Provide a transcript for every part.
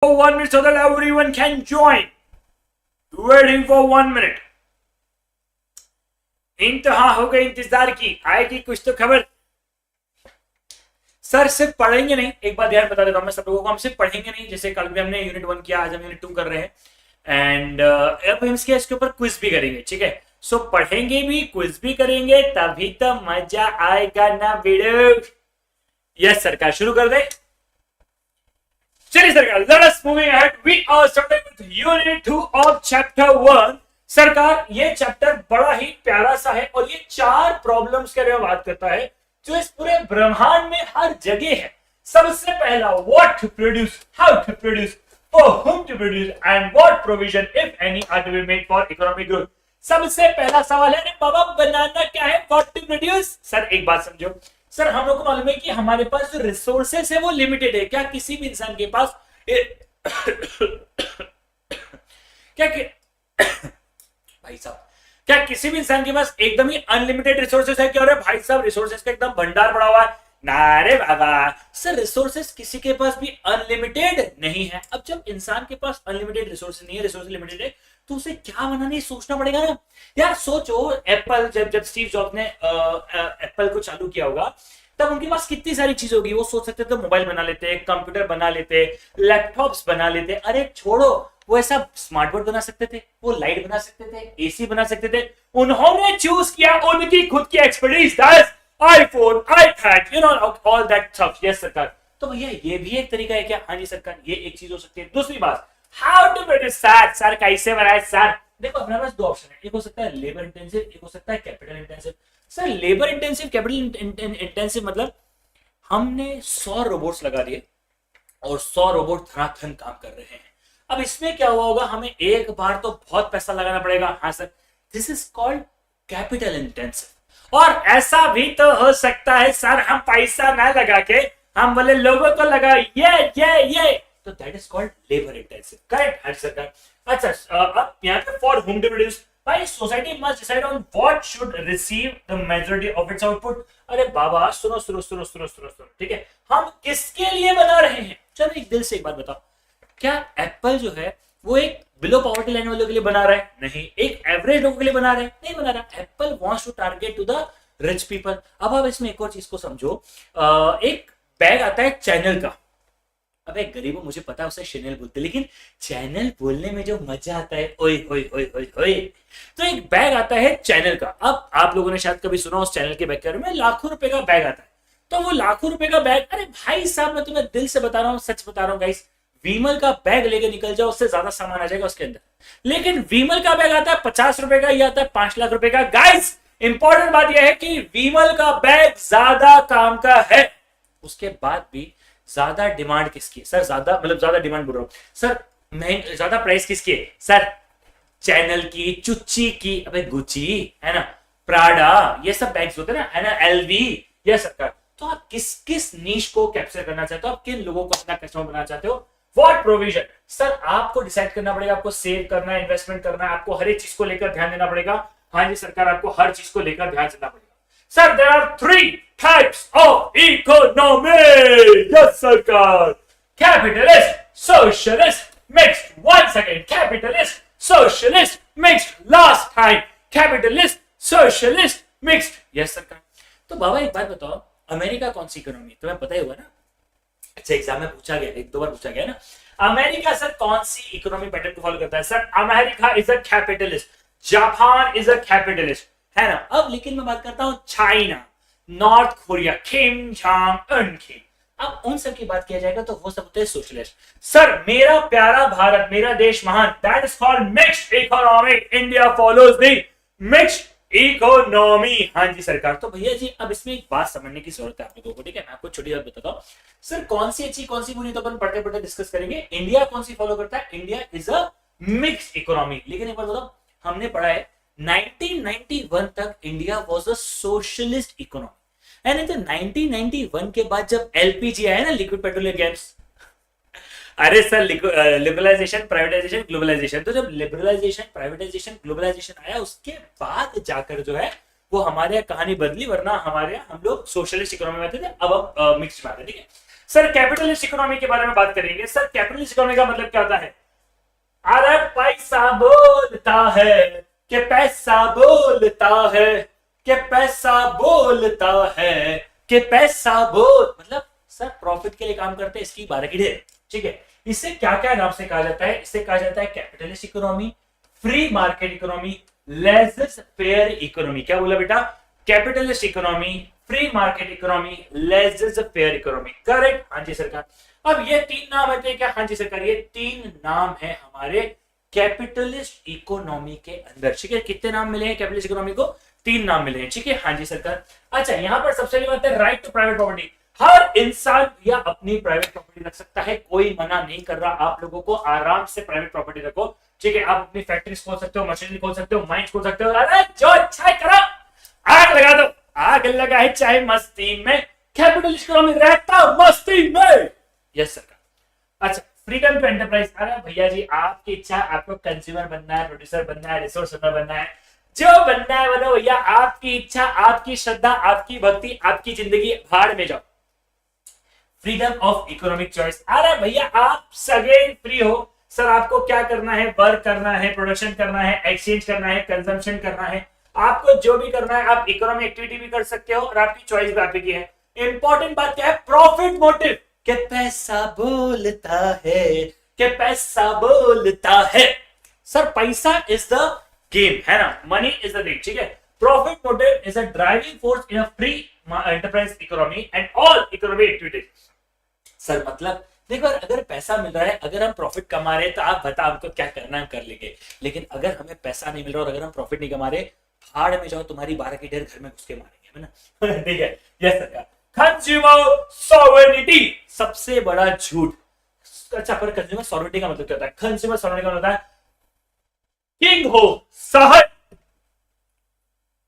for 1 minute so that everyone can join. Waiting for 1 minute. इंतहा हो गई इंतजार की, आएगी कुछ तो खबर। सर सिर्फ पढ़ेंगे नहीं, एक बात ध्यान बता देता हूं मैं सब लोगों को, हम सिर्फ पढ़ेंगे नहीं। जैसे कल भी हमने यूनिट 1 किया, आज हम यूनिट 2 कर रहे हैं एंड अब हम इसके ऊपर क्विज भी करेंगे, ठीक है। सो पढ़ेंगे भी, क्विज भी करेंगे, तभी तो मजा आएगा ना वीडियो। यस सरकार, शुरू कर दे। चलिए सरकार, let us moving ahead. We are starting with unit 2 of chapter 1। सरकार ये चैप्टर बड़ा ही प्यारा सा है और ये 4 प्रॉब्लम्स के बारे में बात करता है जो इस पूरे ब्रह्मांड में हर जगह है। सबसे पहला, what to produce, how to produce, for whom to produce and what provision if any are to be made for economic growth। सबसे पहला सवाल है, बाबा बनाना क्या है, what to produce। सर एक बात समझो, सर हम लोग को मालूम है कि हमारे पास जो रिसोर्सेस है वो लिमिटेड है। क्या किसी भी इंसान के पास भाई साहब, क्या किसी भी इंसान के पास एकदम ही अनलिमिटेड रिसोर्सेस है? क्या हो रहा है भाई साहब, रिसोर्सेस का एकदम भंडार पड़ा हुआ है? नारे बाबा, सर रिसोर्सेस किसी के पास भी अनलिमिटेड नहीं है। अब जब इंसान के पास अनलिमिटेड रिसोर्सेस नहीं है, रिसोर्सेस लिमिटेड है, तो उसे क्या बनाना सोचना पड़ेगा ना यार। सोचो एप्पल, जब स्टीव जॉब्स ने एप्पल को चालू किया होगा तब उनके पास कितनी सारी चीज होगी। वो सोच सकते थे मोबाइल बना लेते, कंप्यूटर बना लेते, लैपटॉप्स बना लेते। अरे छोड़ो, वो ऐसा स्मार्ट बोर्ड बना सकते थे, वो लाइट बना सकते थे, एसी बना सकते थे। उन्होंने चूज किया उनकी खुद की expertise, that's iPhone, iPad, you know all that stuff. Yes सरकार, तो भैया ये भी एक तरीका है क्या? हाँ जी सरकार, ये एक चीज हो सकती है। दूसरी बात, हाउ टू प्रोड्यूस। सर कैसे बनाए सर? देखो अपने पास 2 ऑप्शन है, एक हो सकता है लेबर इंटेंसिव, एक हो सकता है capital intensive. Sir labour intensive, capital intensive मतलब हमने 100 रोबोट्स लगा दिए और 100 रोबोट धनाधन काम कर रहे हैं। अब इसमें क्या हुआ होगा, हमें एक बार तो बहुत पैसा लगाना पड़ेगा। हाँ sir, this is called capital intensive. और ऐसा भी तो हो सकता है सर, हम पैसा ना लगा के हम बोले लोगों को लगा ये, तो that is called labour intensive. Correct है सरकार। अच्छा, अब यहाँ पे फॉर होम टू प्रोड्यूस, भाई society must decide on what should receive the majority of its output. अरे बाबा सुनो, ठीक है, हम किसके लिए बना रहे हैं? चलो एक दिल से एक बात बताओ, क्या एप्पल जो है वो एक बिलो पॉवर्टी लाइन वालों के लिए बना रहा है? नहीं। एक एवरेज लोगों के लिए बना रहा है? नहीं बना रहा। Apple wants to target to the rich people. अब आप इसमें एक और चीज को समझो, एक बैग आता है चैनल का। अब एक गरीबों, मुझे पता है उसे चैनल बोलते, लेकिन चैनल बोलने में जो मजा आता है, ओए ओए ओए ओए ओए। तो एक बैग आता है चैनल का। अब आप लोगों ने शायद कभी सुना उस चैनल के बैग के बारे में, लाखों रुपए का बैग आता है। तो वो लाखों रुपए का बैग, अरे भाई साहब मैं तुम्हें दिल से बता रहा हूँ, सच बता रहा हूँ गाइस, वीमल का बैग लेके निकल जाओ, उससे ज्यादा सामान आ जाएगा उसके अंदर। लेकिन वीमल का बैग आता है 50 रुपए का, ये आता है 5 लाख रुपए का। गाइस इंपॉर्टेंट बात यह है कि वीमल का बैग ज्यादा काम का है, उसके बाद भी ज्यादा डिमांड किसकी है? सर ज्यादा मतलब ज्यादा डिमांड बोल रहा हूं सर, ज्यादा प्राइस किसकी है सर? चैनल की, चुच्ची की, अबे गुची है ना, प्राडा, ये सब बैग्स होते हैं ना, है ना, एलवी। ये सरकार, तो आप किस किस नीश को कैप्चर करना चाहते हो? आप किन लोगों को अपना कस्टमर बनाना चाहते हो? What provision? सर आपको डिसाइड करना पड़ेगा, आपको सेव करना है, इन्वेस्टमेंट करना है, आपको हर एक चीज को लेकर ध्यान देना पड़ेगा। हाँ जी सरकार, आपको हर चीज को लेकर ध्यान देना पड़ेगा। Sir there are 3 types of economy. Yes सरकार, capitalist, socialist, mixed. Once again, capitalist, socialist, mixed. Last time, capitalist, socialist, mixed. Yes सरकार। तो बाबा एक बात बताओ, अमेरिका कौन सी इकोनॉमी? तुम्हें पता ही होगा ना, अच्छा एग्जाम में पूछा गया, 1-2 बार पूछा गया ना। अमेरिका सर कौन सी इकोनॉमी पैटर्न को फॉलो करता है? Sir America is a capitalist, Japan is a capitalist, है ना। अब लेकिन मैं बात करता हूं China, north Korea, Kim Jong Un की। अब उन सब की बात किया जाएगा तो वो सब होते हैं सोशलिस्ट। सर मेरा प्यारा भारत, मेरा देश महान, that is called mixed economy. India follows the mixed economy. हाँ जी सरकार। तो भैया जी अब इसमें एक बात समझने की जरूरत है आप लोगों को, ठीक है। मैं आपको छोटी बात बताता हूँ सर, कौन सी अच्छी कौन सी बुरी तो अपन पढ़ते पढ़ते डिस्कस करेंगे। इंडिया कौन सी फॉलो करता है? India is a mixed economy. लेकिन एक बार बताओ, हमने पढ़ा है 1991 तक India was a socialist economy, and in 1991 के बाद जब एलपीजी आया ना, लिक्विड पेट्रोलियम गैस, अरे सर लिबरलाइजेशन, प्राइवेटाइजेशन, ग्लोबलाइजेशन, तो जब लिबरलाइजेशन, प्राइवेटाइजेशन, ग्लोबलाइजेशन आया उसके बाद जाकर जो है वो हमारे यहाँ कहानी बदली, वरना हमारे यहाँ हम लोग सोशलिस्ट इकोनॉमी में थे, अब हम मिक्स्ड में आते हैं, ठीक है। सर कैपिटलिस्ट इकोनॉमी के बारे में बात करेंगे। सर कैपिटलिस्ट इकोनॉमी का मतलब क्या होता है? अरे पैसा बोलता है कि पैसा बोलता है कि पैसा बोलता है कि पैसा बोल, मतलब सर प्रॉफिट के लिए काम करते हैं, इसकी 12 की ढेर। ठीक है, इसे क्या क्या नाम से कहा जाता है? इसे कहा जाता है capitalist economy, free market economy, laissez faire economy. क्या बोला बेटा? Capitalist economy, free market economy, laissez faire economy. Correct? हाँ जी सरकार। अब ये 3 नाम है क्या? हाँ जी सरकार, ये 3 नाम है हमारे कैपिटलिस्ट इकोनॉमी के अंदर। ठीक है, कितने नाम मिले हैं कैपिटलिस्ट इकोनॉमी को? 3 नाम मिले हैं। ठीक है, हाँ जी सरकार। अच्छा, यहां पर सबसे पहले बात है राइट टू प्राइवेट प्रॉपर्टी। हर इंसान या अपनी प्राइवेट प्रॉपर्टी रख सकता है, कोई मना नहीं कर रहा आप लोगों को, आराम से प्राइवेट प्रॉपर्टी रखो। ठीक है, आप अपनी फैक्ट्रीज खोल सकते हो, मशीनरी खोल सकते हो, माइंस खोल सकते हो। अरे जो अच्छा है करो, आग लगा दो, आग लगा है चाहे मस्ती में, कैपिटलिस्ट इकोनॉमी रहता मस्ती में। यस सरकार। अच्छा, फ्रीडम टू एंटरप्राइज। अरे भैया जी आपकी इच्छा, आपको कंज्यूमर बनना है, प्रोड्यूसर बनना है, रिसोर्स ओनर बनना है, जो बनना है बनो भैया, आपकी इच्छा, आपकी श्रद्धा, आपकी भक्ति, आपकी जिंदगी, भाड़ में जाओ। Freedom of economic choice. अरे भैया आप सगे फ्री हो सर, आपको क्या करना है? वर्क करना है, प्रोडक्शन करना है, एक्सचेंज करना है, कंजम्पशन करना है, आपको जो भी करना है आप इकोनॉमिक एक्टिविटी भी कर सकते हो और आपकी चॉइस भी आपकी है। इंपॉर्टेंट बात क्या है? Profit motive. कि पैसा बोलता है कि पैसा बोलता है। सर पैसा इज द गेम है ना, मनी इज द थिंग। ठीक है, profit motive is a driving force in a free enterprise economy and all economic activities. Sir मतलब देखो, अगर पैसा मिल रहा है, अगर हम प्रॉफिट कमा रहे हैं तो आप बताओ हमको क्या करना है, हम कर लेंगे। लेकिन अगर हमें पैसा नहीं मिल रहा और अगर हम प्रॉफिट नहीं कमा रहे, भाड़ में जाओ, तुम्हारी 12 की ढेर घर में घुस के मारेंगे, है ना। ठीक है, यस सरकार। कंज्यूमर सॉवरेनिटी सबसे बड़ा झूठ। अच्छा, पर कंज्यूमर सॉवरेनिटी का मतलब क्या होता है? कंज्यूमर सॉवरेनिटी का मतलब होता है किंग हो साहब,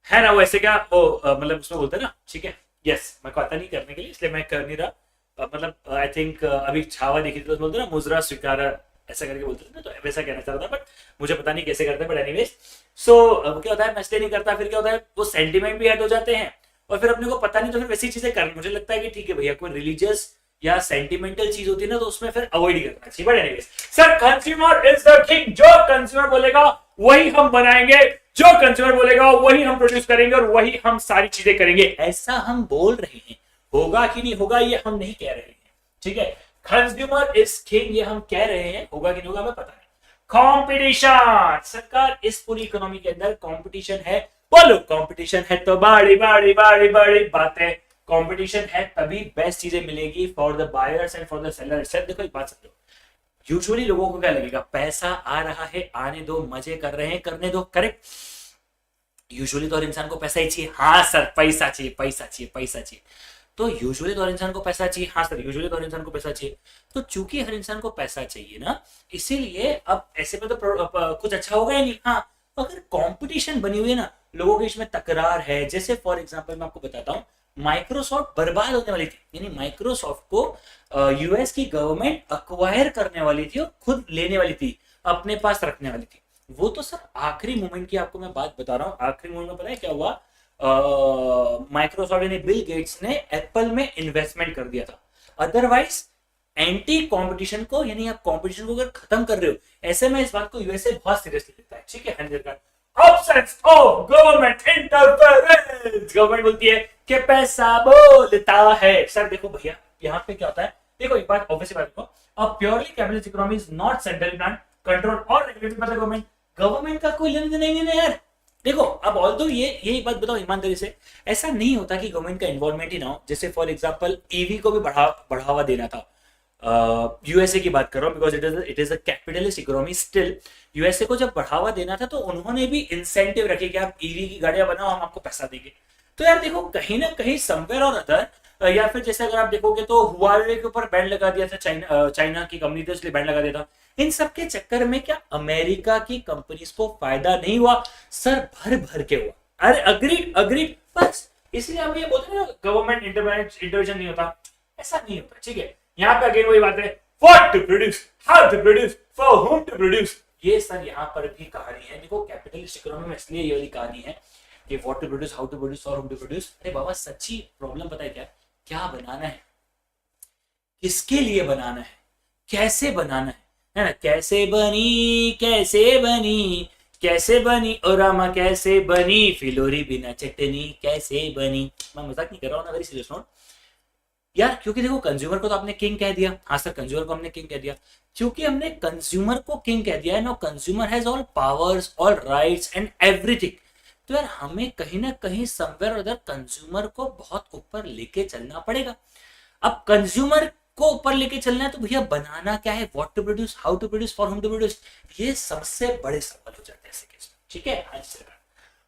है ना, वैसे क्या वो मतलब उसमें बोलते हैं ना। ठीक है, यस, मैं को आता नहीं करने के लिए, इसलिए मैं कर नहीं रहा। मतलब आई थिंक अभी छावा देखी थी तो बोलते ना मुजरा स्वीकार ऐसा करके बोलते थे ना, तो वैसा कहना चाह रहा था, बट मुझे पता नहीं कैसे करते हैं। बट एनीवेज, सो क्या होता है, मैं इसलिए नहीं करता, फिर क्या होता है वो सेंटीमेंट भी ऐड हो जाते हैं और फिर अपने को पता नहीं, तो फिर वैसी चीजें करनी मुझे लगता है कि ठीक है भैया, कोई रिलीजियस या सेंटिमेंटल चीज होती है ना, तो उसमें फिर अवॉइड ही करना चाहिए। But anyways sir, consumer is the king. जो कंज्यूमर बोलेगा वही हम बनाएंगे, जो कंज्यूमर बोलेगा वही हम प्रोड्यूस करेंगे और वही हम सारी चीजें करेंगे, ऐसा हम बोल रहे हैं। होगा कि नहीं होगा ये हम नहीं कह रहे हैं। ठीक है, कंज्यूमर इज किंग ये हम कह रहे हैं, होगा कि नहीं होगा हमें पता नहीं। कंपटीशन। सरकार इस पूरी इकोनॉमी के अंदर कंपटीशन है। बोलो, कंपटीशन है तो बड़ी बड़ी बड़ी बड़ी बातें। कंपटीशन है तभी बेस्ट चीजें मिलेगी for the buyers and for the sellers. देखो एक बात समझो, यूजुअली लोगों को क्या लगेगा? पैसा आ रहा है, आने दो, मजे कर रहे हैं, करने दो। करेक्ट, यूजुअली तो हर इंसान को पैसा ही चाहिए। हाँ सर, पैसा चाहिए, पैसा चाहिए, पैसा चाहिए। तो यूजुअली तो हर इंसान को पैसा चाहिए। हाँ सर, यूजुअली तो हर इंसान को पैसा चाहिए। तो चूंकि हर इंसान को पैसा चाहिए ना, इसीलिए अब ऐसे में तो कुछ अच्छा होगा ही नहीं। हाँ, अगर कंपटीशन बनी हुई है ना, लोगों के इसमें तकरार है, जैसे फॉर एग्जांपल मैं आपको बताता हूँ, माइक्रोसॉफ्ट बर्बाद होने वाली थी, यानी माइक्रोसॉफ्ट को यूएस की गवर्नमेंट अक्वायर करने वाली थी और खुद लेने वाली थी, अपने पास रखने वाली थी। वो तो सर आखिरी मोमेंट की आपको मैं बात बता रहा हूँ। आखिरी मोमेंट में पता है क्या हुआ? माइक्रोसॉफ्ट यानी बिल गेट्स ने एप्पल में इन्वेस्टमेंट कर दिया था। अदरवाइज एंटी कंपटीशन को, यानी आप कंपटीशन को अगर खत्म कर रहे हो, ऐसे में इस बात को यूएसए बहुत सीरियसली लेता है। ठीक है, absence of government interference. Government बोलती है कि पैसा बोलता है। सर देखो भैया, यहाँ पे क्या होता है, देखो एक बात ऑब्वियस बात देखो, a purely capitalist economy is not central plan control और regulated by the government. Government का कोई लेना देना नहीं है यार। देखो अब ऑल्दो ये बात बताओ ईमानदारी से, ऐसा नहीं होता कि गवर्नमेंट का इन्वॉल्वमेंट ही ना हो। जैसे फॉर एग्जांपल ईवी को भी बढ़ावा देना था, यूएसए की बात कर रहा हूं, because it is a capitalist economy. Still USA को जब बढ़ावा देना था तो उन्होंने भी इंसेंटिव रखे कि आप ईवी की गाड़ियां बनाओ, हम आपको पैसा देंगे। तो यार देखो, कहीं ना कहीं समवेयर और अदर, या फिर जैसे अगर आप देखोगे तो हुआवे के ऊपर बैन लगा दिया था, चाइना की कंपनी थी इसलिए बैन लगा दिया था। इन सब के चक्कर में क्या अमेरिका की कंपनीज को फायदा नहीं हुआ? सर भर भर के हुआ। अरे अग्रीड बस, इसलिए हम ये बोलते हैं ना गवर्नमेंट इंटरवेंशन नहीं होता, ऐसा नहीं होता। ठीक है, यहाँ पे अगेन वही बात है, what to produce, how to produce, for whom to produce. ये सर यहाँ पर भी कहानी है। देखो कैपिटलिस्ट इकोनॉमी में इसलिए ये वाली कहानी है कि what to produce, how to produce, for whom to produce. अरे बाबा सच्ची प्रॉब्लम पता है क्या? क्या बनाना है, किसके लिए बनाना है, कैसे बनाना है ना, कैसे बनी कैसे बनी, कैसे बनी ओ रामा कैसे बनी फिलोरी बिना चटनी कैसे बनी। मैं मजाक नहीं कर रहा हूँ ना, वेरी सीरियस नोट यार, क्योंकि देखो कंज्यूमर को तो आपने किंग कह दिया, हाँ सर कंज्यूमर को हमने किंग कह दिया, क्योंकि हमने कंज्यूमर को किंग कह दिया है ना, consumer has all powers all rights and everything. तो यार हमें कहीं ना कहीं समवेयर अदर कंज्यूमर को बहुत ऊपर लेके चलना पड़ेगा। अब कंज्यूमर को ऊपर लेके चलना है तो भैया बनाना क्या है, what to produce, how to produce, for whom to produce, ये सबसे बड़े सवाल हो जाते हैं ऐसे केस में। ठीक है, हाँ जी sir.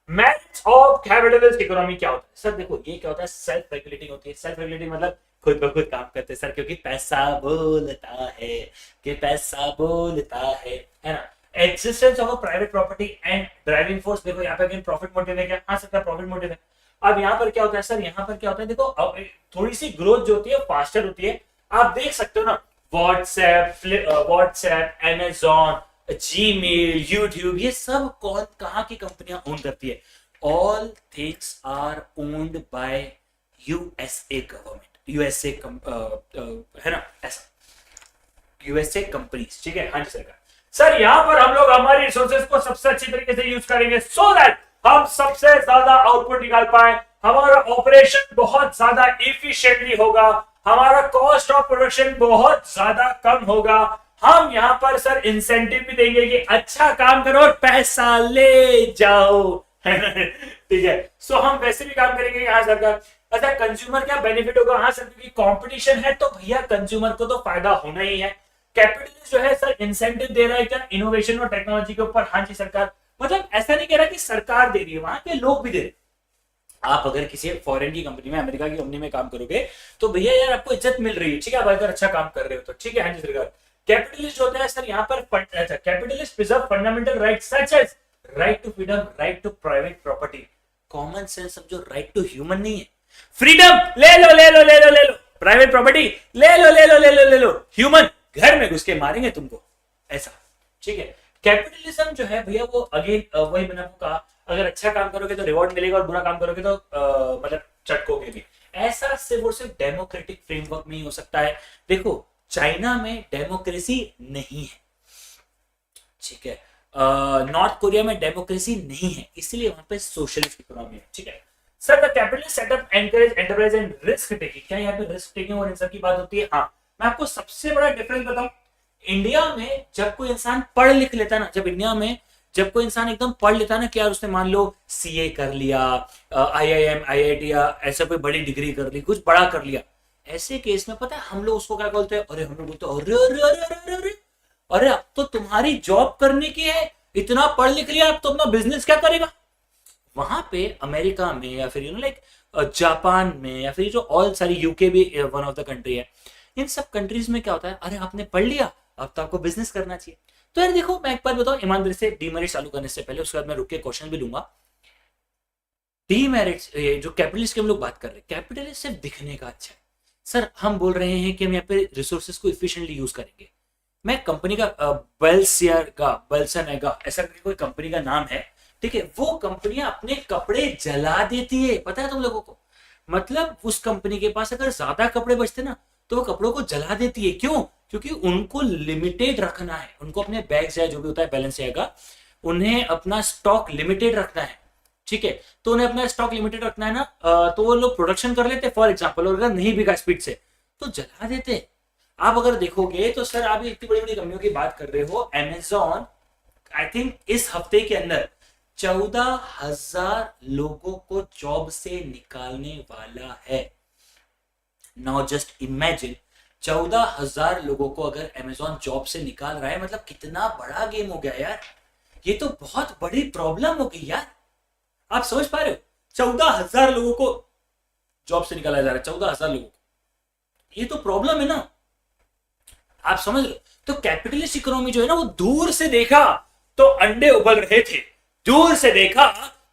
Marriage of capitalist economy क्या होता है सर? देखो ये क्या होता है, सेल्फ रेगुलेटिंग होती है। सेल्फ रेगुलेटिंग मतलब खुद ब खुद काम करते हैं सर, क्योंकि पैसा बोलता है कि पैसा बोलता है ना। Existence of a private property and driving force, देखो यहाँ पे अगेन प्रॉफिट मोटिव है क्या? हाँ सर प्रॉफिट मोटिव है। अब यहाँ पर क्या होता है सर, यहाँ पर क्या होता है, देखो अब थोड़ी सी ग्रोथ जो होती है फास्टर होती है। आप देख सकते हो ना, व्हाट्सएप, अमेजॉन, जीमेल, यूट्यूब, ये सब कौन कहाँ की कंपनियां ओन करती है? All things are owned by USA government, USA है ना, ऐसा यूएसए कंपनीज। ठीक है, हाँ जी सरकार। सर यहाँ पर हम लोग हमारी रिसोर्सेज को सबसे अच्छी तरीके से यूज करेंगे सो दैट हम सबसे ज्यादा आउटपुट निकाल पाए, हमारा ऑपरेशन बहुत ज्यादा इफिशिएंटली होगा, हमारा कॉस्ट ऑफ प्रोडक्शन बहुत ज्यादा कम होगा। हम यहाँ पर सर इंसेंटिव भी देंगे कि अच्छा काम करो और पैसा ले जाओ। ठीक है, सो हम वैसे भी काम करेंगे यहाँ सरकार। अच्छा कंज्यूमर क्या बेनिफिट होगा? हाँ सर, क्योंकि कंपटीशन है तो भैया कंज्यूमर को तो फायदा होना ही है। कैपिटलिस्ट जो है सर इंसेंटिव दे रहा है क्या? इनोवेशन और टेक्नोलॉजी के ऊपर। हाँ जी सरकार, मतलब ऐसा नहीं कह रहा कि सरकार दे रही है, वहां के लोग भी दे रहे हैं। आप अगर किसी फॉरेन की कंपनी में, अमेरिका की कंपनी में काम करोगे तो भैया यार आपको इज्जत मिल रही है। ठीक है, आप अगर अच्छा काम कर रहे हो तो। ठीक है, हाँ जी सरकार। कैपिटलिस्ट होता है सर यहाँ पर, अच्छा capitalist preserve fundamental rights such as right to freedom, right to private property. Common sense समझो, राइट टू ह्यूमन नहीं है। फ्रीडम ले लो ले लो ले लो ले लो, प्राइवेट प्रॉपर्टी ले लो ले लो ले लो ले लो, ह्यूमन घर में घुस के मारेंगे तुमको, ऐसा। ठीक है, कैपिटलिज्म जो है भैया वो अगेन वही मैंने आपको कहा, अगर अच्छा काम करोगे तो रिवॉर्ड मिलेगा और बुरा काम करोगे तो मतलब चटकोगे भी। ऐसा सिर्फ और सिर्फ डेमोक्रेटिक फ्रेमवर्क में ही हो सकता है। देखो चाइना में डेमोक्रेसी नहीं है, ठीक है, नॉर्थ कोरिया में डेमोक्रेसी नहीं है, इसलिए वहां पे सोशलिस्ट इकोनॉमी है। ठीक है sir, the capitalist setup encourage enterprise and risk taking. क्या यहाँ पे रिस्क टेकिंग और इन सब की बात होती है? हाँ, मैं आपको सबसे बड़ा डिफरेंस बताऊं। इंडिया में जब कोई इंसान पढ़ लिख लेता ना, जब इंडिया में जब कोई इंसान एकदम पढ़ लेता ना कि यार उसने मान लो सीए कर लिया, आईआईएम आईआईटी या ऐसा कोई बड़ी डिग्री कर ली, कुछ बड़ा कर लिया, ऐसे केस में पता है हम लोग उसको क्या बोलते हैं? अरे हम लोग बोलते हैं अरे अरे अरे अरे अरे अरे अब तो तुम्हारी जॉब करने की है, इतना पढ़ लिख लिया, अब तो अपना बिजनेस क्या करेगा? वहां पे अमेरिका में या फिर लाइक जापान में या फिर जो ऑल सारी यूके भी वन ऑफ द कंट्री है, इन सब कंट्रीज में क्या होता है? अरे आपने पढ़ लिया, अब तो आपको बिजनेस करना चाहिए। तो यार देखो मैं एक बार बताऊं ईमानदारी से, डीमेरिट चालू करने से पहले, उसके बाद मैं रुक के क्वेश्चन भी लूंगा। डीमेरिट्स जो कैपिटलिस्ट की हम लोग बात कर रहे हैं, कैपिटलिस्ट सिर्फ दिखने का अच्छा है सर। हम बोल रहे हैं कि हम यहाँ पे रिसोर्सेज को इफिशिएंटली यूज करेंगे। मैं कंपनी का बेल्सन एगा ऐसा कोई कंपनी का नाम है, ठीक है, वो कंपनियां अपने कपड़े जला देती है, पता है तुम लोगों को? मतलब उस कंपनी के पास अगर ज्यादा कपड़े बचते ना तो वो कपड़ों को जला देती है। क्यों? क्योंकि उनको लिमिटेड रखना है, उनको अपने बैग्स या जो भी होता है बैलेंस आएगा, उन्हें अपना स्टॉक लिमिटेड रखना है। ठीक है, तो उन्हें अपना स्टॉक लिमिटेड रखना है ना, तो वो लोग प्रोडक्शन कर लेते फॉर एग्जाम्पल, और अगर नहीं बिका स्पीड से तो जला देते। आप अगर देखोगे तो सर आप इतनी बड़ी बड़ी कंपनियों की बात कर रहे हो, अमेजॉन आई थिंक इस हफ्ते के अंदर 14,000 लोगों को जॉब से निकालने वाला है। नाउ जस्ट इमेजिन 14,000 लोगों को अगर अमेजॉन जॉब से निकाल रहा है, मतलब कितना बड़ा गेम हो गया यार, ये तो बहुत बड़ी प्रॉब्लम हो गई यार। आप समझ पा रहे हो? 14,000 लोगों को जॉब से निकाला जा रहा है, 14,000 लोगों को, ये तो प्रॉब्लम है ना। आप समझ लो, तो कैपिटलिस्ट इकोनॉमी जो है ना, वो दूर से देखा तो अंडे उबल रहे थे, दूर से देखा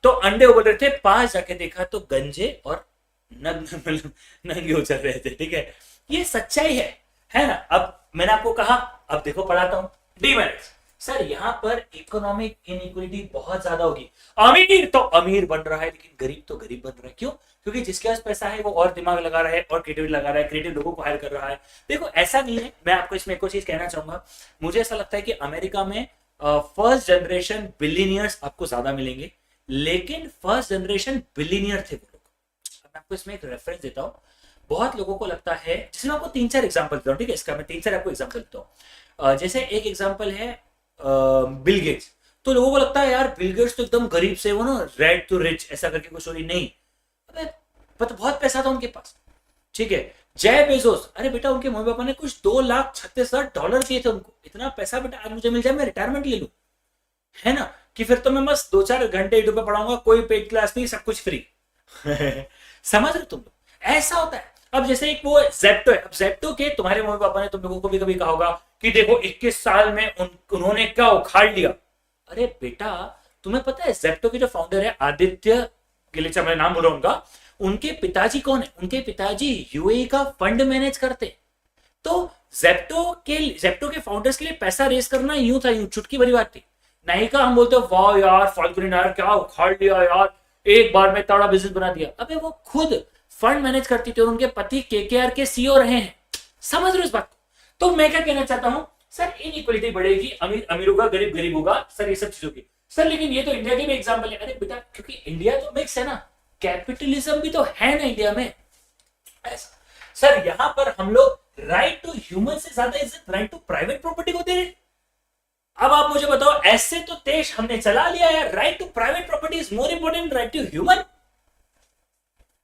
तो अंडे उबल रहे थे, पास जाके देखा तो गंजे और नंगे हो चल रहे थे। ठीक है, ये सच्चाई है ना। अब मैंने आपको कहा, अब देखो पढ़ाता हूं डीमेरिट्स। सर यहाँ पर इकोनॉमिक इनइक्वालिटी बहुत ज्यादा होगी। अमीर तो अमीर बन रहा है लेकिन गरीब तो गरीब बन रहा है। क्यों? क्योंकि जिसके पास पैसा है वो और दिमाग लगा रहा है और क्रिएटिविटी लगा रहा है, क्रिएटिव लोगों को हायर कर रहा है। देखो ऐसा नहीं है, मैं आपको इसमें एक और चीज कहना चाहूंगा। मुझे ऐसा लगता है कि अमेरिका में फर्स्ट जनरेशन बिलियनियर्स आपको ज्यादा मिलेंगे, लेकिन फर्स्ट जनरेशन बिलियनियर थे वो लोग। मैं आपको इसमें एक रेफरेंस देता हूँ। बहुत लोगों को लगता है, जिसमें आपको 3-4 एग्जांपल देता हूँ, ठीक है? इसका मैं 3-4 आपको एग्जांपल देता हूँ। जैसे एक एग्जांपल है बिल गेट्स। तो लोगों को लगता है यार बिल गेट्स तो एकदम गरीब से वो ना रेड टू रिच ऐसा करके कोई स्टोरी नहीं। अबे पता बहुत पैसा था उनके पास, ठीक है? जय बेजोस, अरे बेटा उनके मम्मी पापा ने कुछ $2,36,000 दिए थे उनको। इतना पैसा बेटा आज मुझे मिल जाए मैं रिटायरमेंट ले लूं, है ना? कि फिर तो मैं बस 2-4 घंटे यूट्यूब पे पढ़ाऊंगा, कोई पेड क्लास नहीं, सब कुछ फ्री। समझ रहे तुम लोग? ऐसा होता है। अब जैसे एक वो जेप्टो है। अब जेप्टो के तुम्हारे मम्मी पापा ने तुम लोगों को भी कभी कहा होगा कि देखो 21 साल में उन्होंने क्या उखाड़ लिया। अरे बेटा तुम्हें पता है जेप्टो के जो फाउंडर है आदित्य गिलेचा, मैं नाम बोल रहा हूं उनका, उनके पिताजी कौन है? उनके पिताजी यूएई का फंड मैनेज करते। तो जेप्टो के फाउंडर्स के लिए पैसा रेस करना यूं था, यूं चुटकी भरी बात थी। नहीं का हम बोलते वाह यार फाल्गुनी यार क्या उखाड़ लिया यार, एक बार में तड़ा बिजनेस बना दिया। अबे वो खुद फंड मैनेज करती थी और उनके पति केकेआर के सीईओ रहे हैं। समझ रहे हो इस बात को? तो मैं क्या कहना चाहता हूं सर, इनइक्वालिटी बढ़ेगी, अमीर अमीर होगा, गरीब गरीब होगा, सर ये सब चीजों की। सर लेकिन ये तो इंडिया के भी एग्जाम्पल है। अरे बेटा क्योंकि इंडिया तो मिक्स है ना, कैपिटलिज्म भी तो है ना इंडिया में। ऐसा सर यहां पर हम लोग राइट टू ह्यूमन से ज्यादा इज्जत राइट टू प्राइवेट प्रॉपर्टी को दे रहे। अब आप मुझे बताओ, ऐसे तो देश हमने चला लिया है, right to private property is more important right to human.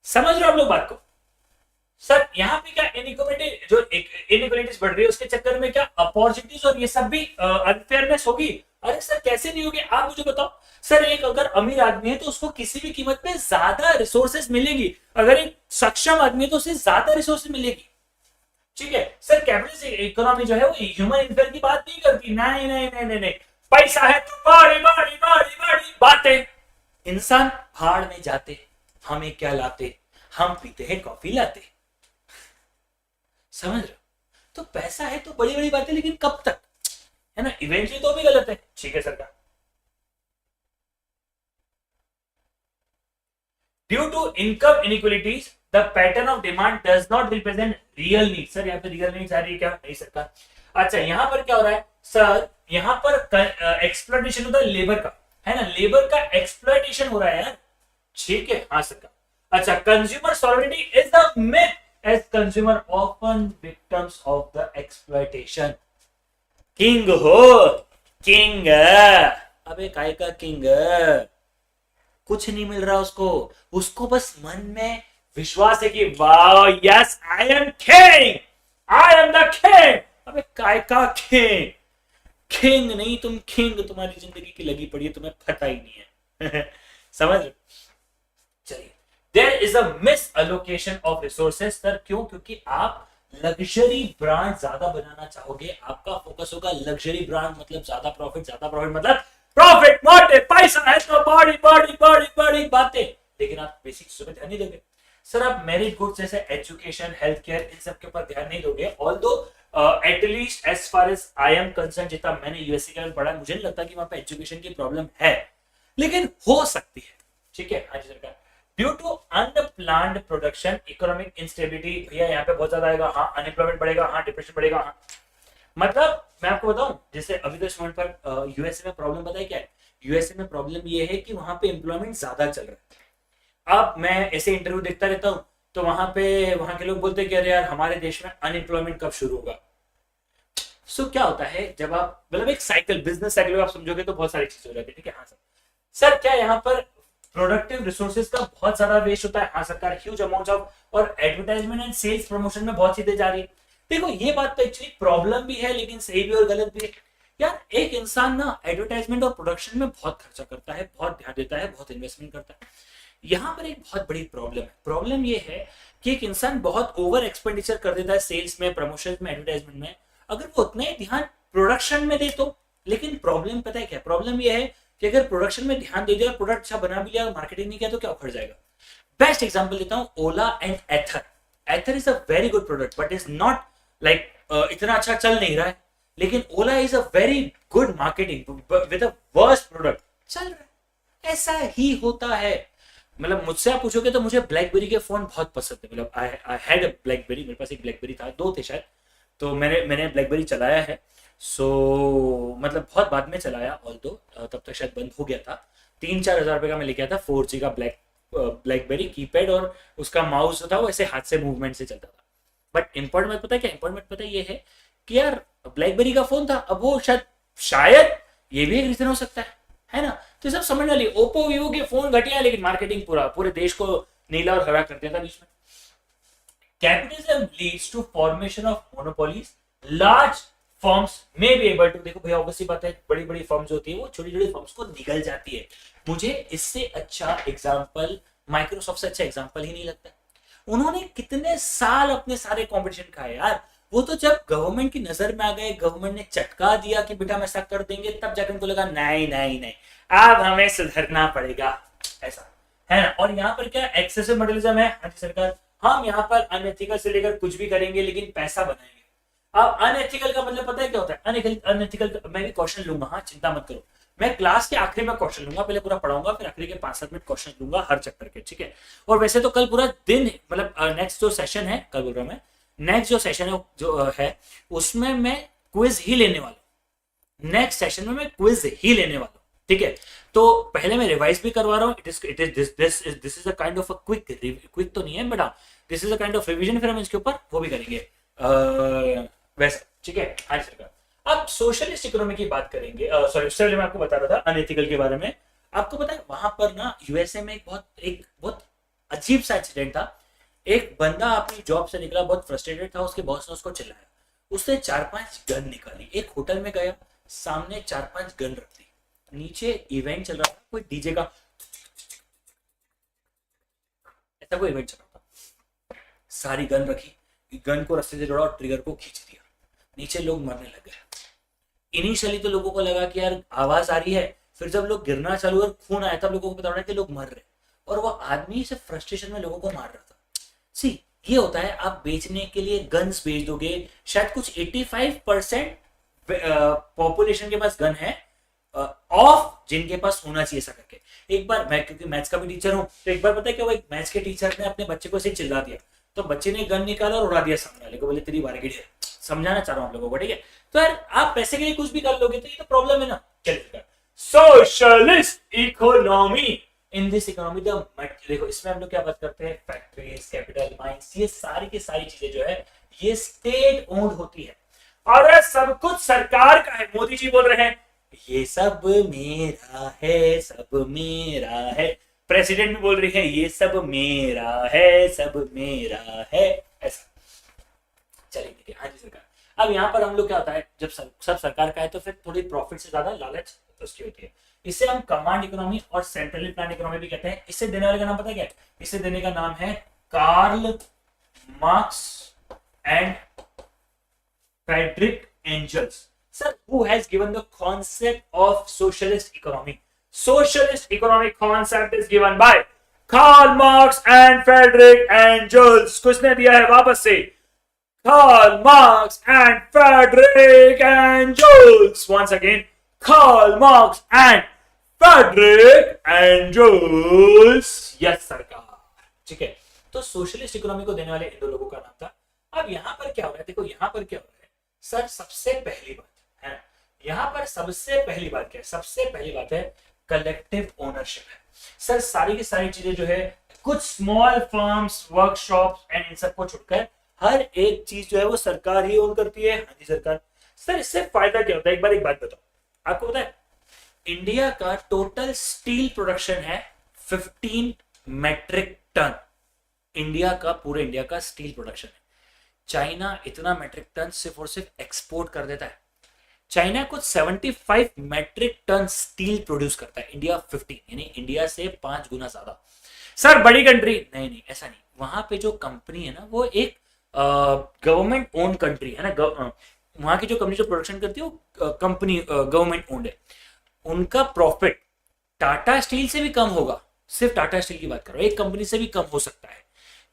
समझ रहे हो आप लोग बात को? सर यहाँ पे क्या इनइक्वालिटी, जो इनइक्वालिटीज बढ़ रही है उसके चक्कर में क्या अपॉर्चुनिटीज और ये सब भी अनफेयरनेस होगी? अरे सर कैसे नहीं होगी, आप मुझे बताओ। सर एक अगर अमीर आदमी है तो उसको किसी भी कीमत पे ज्यादा रिसोर्सेज मिलेगी, अगर एक सक्षम आदमी है तो उसे ज्यादा रिसोर्सेज मिलेगी, ठीक है? सर कैपिटलिस्ट इकोनॉमी जो है वो ह्यूमन वेलफेयर की बात नहीं करती। नहीं नहीं नहीं नहीं नहीं, पैसा है तो बड़ी बड़ी बड़ी बड़ी बातें। इंसान भाड़ में जाते, हमें क्या लाते? हम पीते हैं कॉफी लाते। समझ रहे हो? तो पैसा है तो बड़ी बड़ी बातें, लेकिन कब तक, है ना? इवेंचुअली तो भी गलत है, ठीक है सरकार। Due to income inequalities the pattern of demand does not represent real need. Sir यहाँ पे रियल नीड्स आ रही है क्या? नहीं सरकार। अच्छा यहाँ पर क्या हो रहा है सर, यहाँ पर एक्सप्लॉइटेशन होता है लेबर का, है ना? लेबर का एक्सप्लॉइटेशन हो रहा है यार, ठीक है? हाँ सरकार। अच्छा consumer solidity is the myth as consumer often victims of the exploitation। King हो, किंग। अबे काय का किंग? कुछ नहीं मिल रहा उसको, उसको बस मन में विश्वास है कि wow yes I am king, I am the king. अबे काय का किंग? किंग नहीं तुम किंग, तुम्हारी जिंदगी की लगी पड़ी है, तुम्हें पता ही नहीं है। समझ? चलिए, there is a misallocation of resources. Sir क्यों? क्योंकि आप लग्जरी ब्रांड ज्यादा बनाना चाहोगे, आपका फोकस होगा लग्जरी ब्रांड मतलब ज्यादा प्रॉफिट मतलब प्रॉफिट मोटे, पैसा है तो बड़ी बड़ी बड़ी बड़ी बातें, लेकिन आप बेसिक चीजों पे ध्यान नहीं दोगे। सर आप मेरिट गुड्स जैसे एजुकेशन, हेल्थ केयर, इन सब के ऊपर ध्यान नहीं दोगे। Although at least as far as I am concern, जितना मैंने यूएसए के में पढ़ा, मुझे नहीं लगता कि वहां पे एजुकेशन की प्रॉब्लम है, लेकिन हो सकती है, ठीक है? हाँ जी सरकार। Due to unplanned production economic instability, भैया यहाँ पे बहुत ज्यादा आएगा। हाँ अनएम्प्लॉयमेंट बढ़ेगा, हाँ डिप्रेशन बढ़ेगा। हाँ मतलब मैं आपको बताऊं, जैसे अभी तो इस मोमेंट पर यूएसए में प्रॉब्लम पता है क्या है? यूएसए में प्रॉब्लम ये है कि वहां पे एम्प्लॉयमेंट ज्यादा चल रहा है। अब मैं ऐसे इंटरव्यू देखता रहता हूं तो वहां के लोग बोलते हैं कि अरे यार हमारे देश में अनएम्प्लॉयमेंट कब शुरू होगा। सो क्या होता है जब आप मतलब एक साइकिल, बिजनेस साइकिल आप समझोगे तो बहुत सारी चीजें हो जाती है, ठीक है? हाँ सर क्या यहाँ पर प्रोडक्टिव रिसोर्सेज का बहुत ज्यादा वेस्ट होता है? हाँ सरकार, ह्यूज अमाउंट ऑफ, और एडवर्टाइजमेंट एंड सेल्स प्रमोशन में बहुत चीजें जा रही है। देखो ये बात तो एक्चुअली प्रॉब्लम भी है, लेकिन सही भी और गलत भी है यार। एक इंसान ना एडवर्टाइजमेंट और प्रोडक्शन में बहुत खर्चा करता है, बहुत ध्यान देता है, बहुत इन्वेस्टमेंट करता है। यहाँ पर एक बहुत बड़ी प्रॉब्लम है। प्रॉब्लम ये है कि एक इंसान बहुत ओवर एक्सपेंडिचर कर देता है सेल्स में, प्रमोशन में, एडवर्टाइजमेंट में, अगर वो उतना ही ध्यान प्रोडक्शन में दे तो। लेकिन प्रॉब्लम पता है क्या? प्रॉब्लम ये है कि अगर प्रोडक्शन में ध्यान दे दिया, प्रोडक्ट अच्छा बना भी लिया, मार्केटिंग नहीं किया तो क्या उखड़ जाएगा। बेस्ट एग्जांपल देता हूं, Ola and Ather. Ather is a very good product but is not like इतना अच्छा चल नहीं रहा है, लेकिन Ola is a very good marketing with a worst product चल रहा है। ऐसा ही होता है। मतलब मुझसे आप पूछोगे तो मुझे ब्लैकबेरी के फोन बहुत पसंद है। मतलब आई हैड अ ब्लैकबेरी, मेरे पास एक ब्लैकबेरी था, दो थे शायद, तो मैंने ब्लैकबेरी चलाया है। सो मतलब बहुत बाद में चलाया, ऑल दो तब तक शायद बंद हो गया था। 3-4 हज़ार रुपए का मैं लेके आया था, 4G का ब्लैकबेरी कीपैड, और उसका माउस जो था वो ऐसे हाथ से मूवमेंट से चलता था। बट इंपॉर्टेंट बात पता है क्या, इंपॉर्टेंट पता है ये है कि यार ब्लैकबेरी का फोन था, अब वो शायद ये भी एक रीजन हो सकता है ना। तो सब समझ वाली, ओप्पो वीवो के फोन घटिया, लेकिन मार्केटिंग पूरे देश को नीला और हरा कर दिया था बीच में। Capitalism leads to formation of monopolies, large firms में बी एबल टू, देखो भैया ऑब्वियसली बात है, बड़ी बड़ी फर्म्स होती है वो छोटी छोटी फर्म्स को निगल जाती है। मुझे इससे अच्छा एग्जांपल, माइक्रोसॉफ्ट से अच्छा एग्जांपल ही नहीं लगता। उन्होंने कितने साल अपने सारे कंपटीशन खाए यार। वो तो जब गवर्नमेंट की नजर में आ गए, गवर्नमेंट ने चटका दिया कि बेटा हम ऐसा कर देंगे, तब जाकर उनको लगा नहीं नहीं नहीं, अब हमें सुधरना पड़ेगा, ऐसा है ना। और यहाँ पर क्या एक्सेसिव मॉडलिज्म है, हाँ जी सरकार, हम यहाँ पर अनएथिकल से लेकर कुछ भी करेंगे लेकिन पैसा बनाएंगे। अब अनएथिकल का मतलब पता है क्या होता है? अनएथिकल मैं भी क्वेश्चन लूंगा, हाँ चिंता मत करो, मैं क्लास के आखिरी में क्वेश्चन लूंगा, पहले पूरा पढ़ाऊंगा, फिर आखिरी के 5-7 मिनट क्वेश्चन लूंगा हर चैप्टर के, ठीक है। और वैसे तो कल पूरा दिन, मतलब नेक्स्ट जो सेशन है, कल बोल रहा हूं मैं, नेक्स्ट जो सेशन है जो है उसमें मैं क्विज ही लेने वाला हूं। नेक्स्ट सेशन में मैं क्विज ही लेने वाला हूं, ठीक है। तो पहले मैं रिवाइज भी करवा रहा हूँ, this is a kind of a quick तो नहीं है but this is a kind of revision, फिर हम इसके ऊपर वो भी करेंगे वैसा, ठीक है। हाँ सरकार, अब सोशलिस्ट इकोनॉमी की बात करेंगे। सॉरी, उससे पहले मैं आपको बता रहा था अनएथिकल के बारे में। आपको पता है वहां पर ना यूएसए में एक बहुत अजीब सा एक्सीडेंट था। एक बंदा अपनी जॉब से निकला, बहुत फ्रस्ट्रेटेड था, उसके बॉस ने उसको चिल्लाया, उसने 4-5 गन निकाली, एक होटल में गया, सामने 4-5 गन रख दी, नीचे इवेंट चल रहा था, कोई डीजे का ऐसा कोई इवेंट चल रहा था, सारी गन रखी, गन को रस्ते से जोड़ा और ट्रिगर को खींच दिया, नीचे लोग मरने लग गए। इनिशियली तो लोगों को लगा कि यार आवाज आ रही है, फिर जब लोग गिरना चालू और खून आया तब लोगों को पता चला कि लोग मर रहे, और वो आदमी से फ्रस्ट्रेशन में लोगों को मार रहा था। सी ये होता है, आप बेचने के लिए गन्स बेच दोगे, शायद कुछ 85% पॉपुलेशन के पास गन है, ऑफ जिनके पास होना चाहिए ऐसा करके। एक बार मैं, क्योंकि मैथ्स का भी टीचर हूं, तो एक बार पता है क्या, वो एक मैथ्स के टीचर ने अपने बच्चे को ऐसे चिल्ला दिया, तो बच्चे ने गन निकाला और उड़ा दिया सामने वाले को, बोले तेरी बारी है। समझाना चाह रहा हूं आप लोगों को, ठीक है। तो यार आप पैसे के लिए कुछ भी कर लोगे तो ये तो प्रॉब्लम है ना। चलिए, socialist economy, in this economy the, देखो इसमें हम लोग क्या बात करते हैं, फैक्ट्रीज, कैपिटल, माइंस, ये सारी की सारी चीजें जो है ये स्टेट ओन्ड होती है, और सब कुछ सरकार का है। मोदी जी बोल रहे हैं ये सब मेरा है, सब मेरा है, प्रेसिडेंट भी बोल रही है ये सब मेरा है, सब मेरा है, ऐसा। चलिए ठीक है, हाँ जी सरकार। अब यहाँ पर हम लोग क्या होता है, जब सब सरकार का है तो फिर थोड़ी प्रॉफिट से ज्यादा लालच उसकी होती है। इसे हम कमांड इकोनॉमी और सेंट्रली प्लान इकोनॉमी भी कहते हैं। इसे देने वाले का नाम पता है क्या? इसे देने का नाम है Karl Marx and Friedrich Engels. Sir, who has given the concept of socialist economy? Socialist economic concept is given by Karl Marx and Friedrich Engels. किसने दिया है वापस से? Karl Marx and Friedrich Engels. Once again, Karl Marx and Friedrich Engels. Yes, सरकार। ठीक है, तो socialist economy को देने वाले इन दो लोगों का नाम था। अब यहाँ पर क्या हो रहा है, देखो यहाँ पर क्या हो रहा है सर, सबसे पहली बात है, यहाँ पर सबसे पहली बात क्या है, सबसे पहली बात है कलेक्टिव ओनरशिप है। सर सारी की सारी चीजें जो है, कुछ small firms, workshops and in सबको छोड़कर हर एक चीज जो है वो सरकार ही ओन करती है। हाँ जी सरकार। सर इससे फायदा क्या होता है, एक बात बताओ, आपको पता है इंडिया का टोटल स्टील प्रोडक्शन है 15 मेट्रिक टन। इंडिया का, पूरे इंडिया का स्टील प्रोडक्शन है। चाइना इतना मेट्रिक टन सिर्फ और सिर्फ एक्सपोर्ट कर देता है। चाइना कुछ 75 मेट्रिक टन स्टील प्रोड्यूस करता है, इंडिया 15, यानी इंडिया से 5 गुना ज्यादा। सर बड़ी कंट्री नहीं, ऐसा नहीं। वहां पे जो कंपनी है ना वो एक गवर्नमेंट ओन कंट्री है ना, वहां की जो कंपनी जो प्रोडक्शन करती है वो कंपनी गवर्नमेंट ओन्ड है। उनका प्रॉफिट टाटा स्टील से भी कम होगा, सिर्फ टाटा स्टील की बात करो, एक कंपनी से भी कम हो सकता है,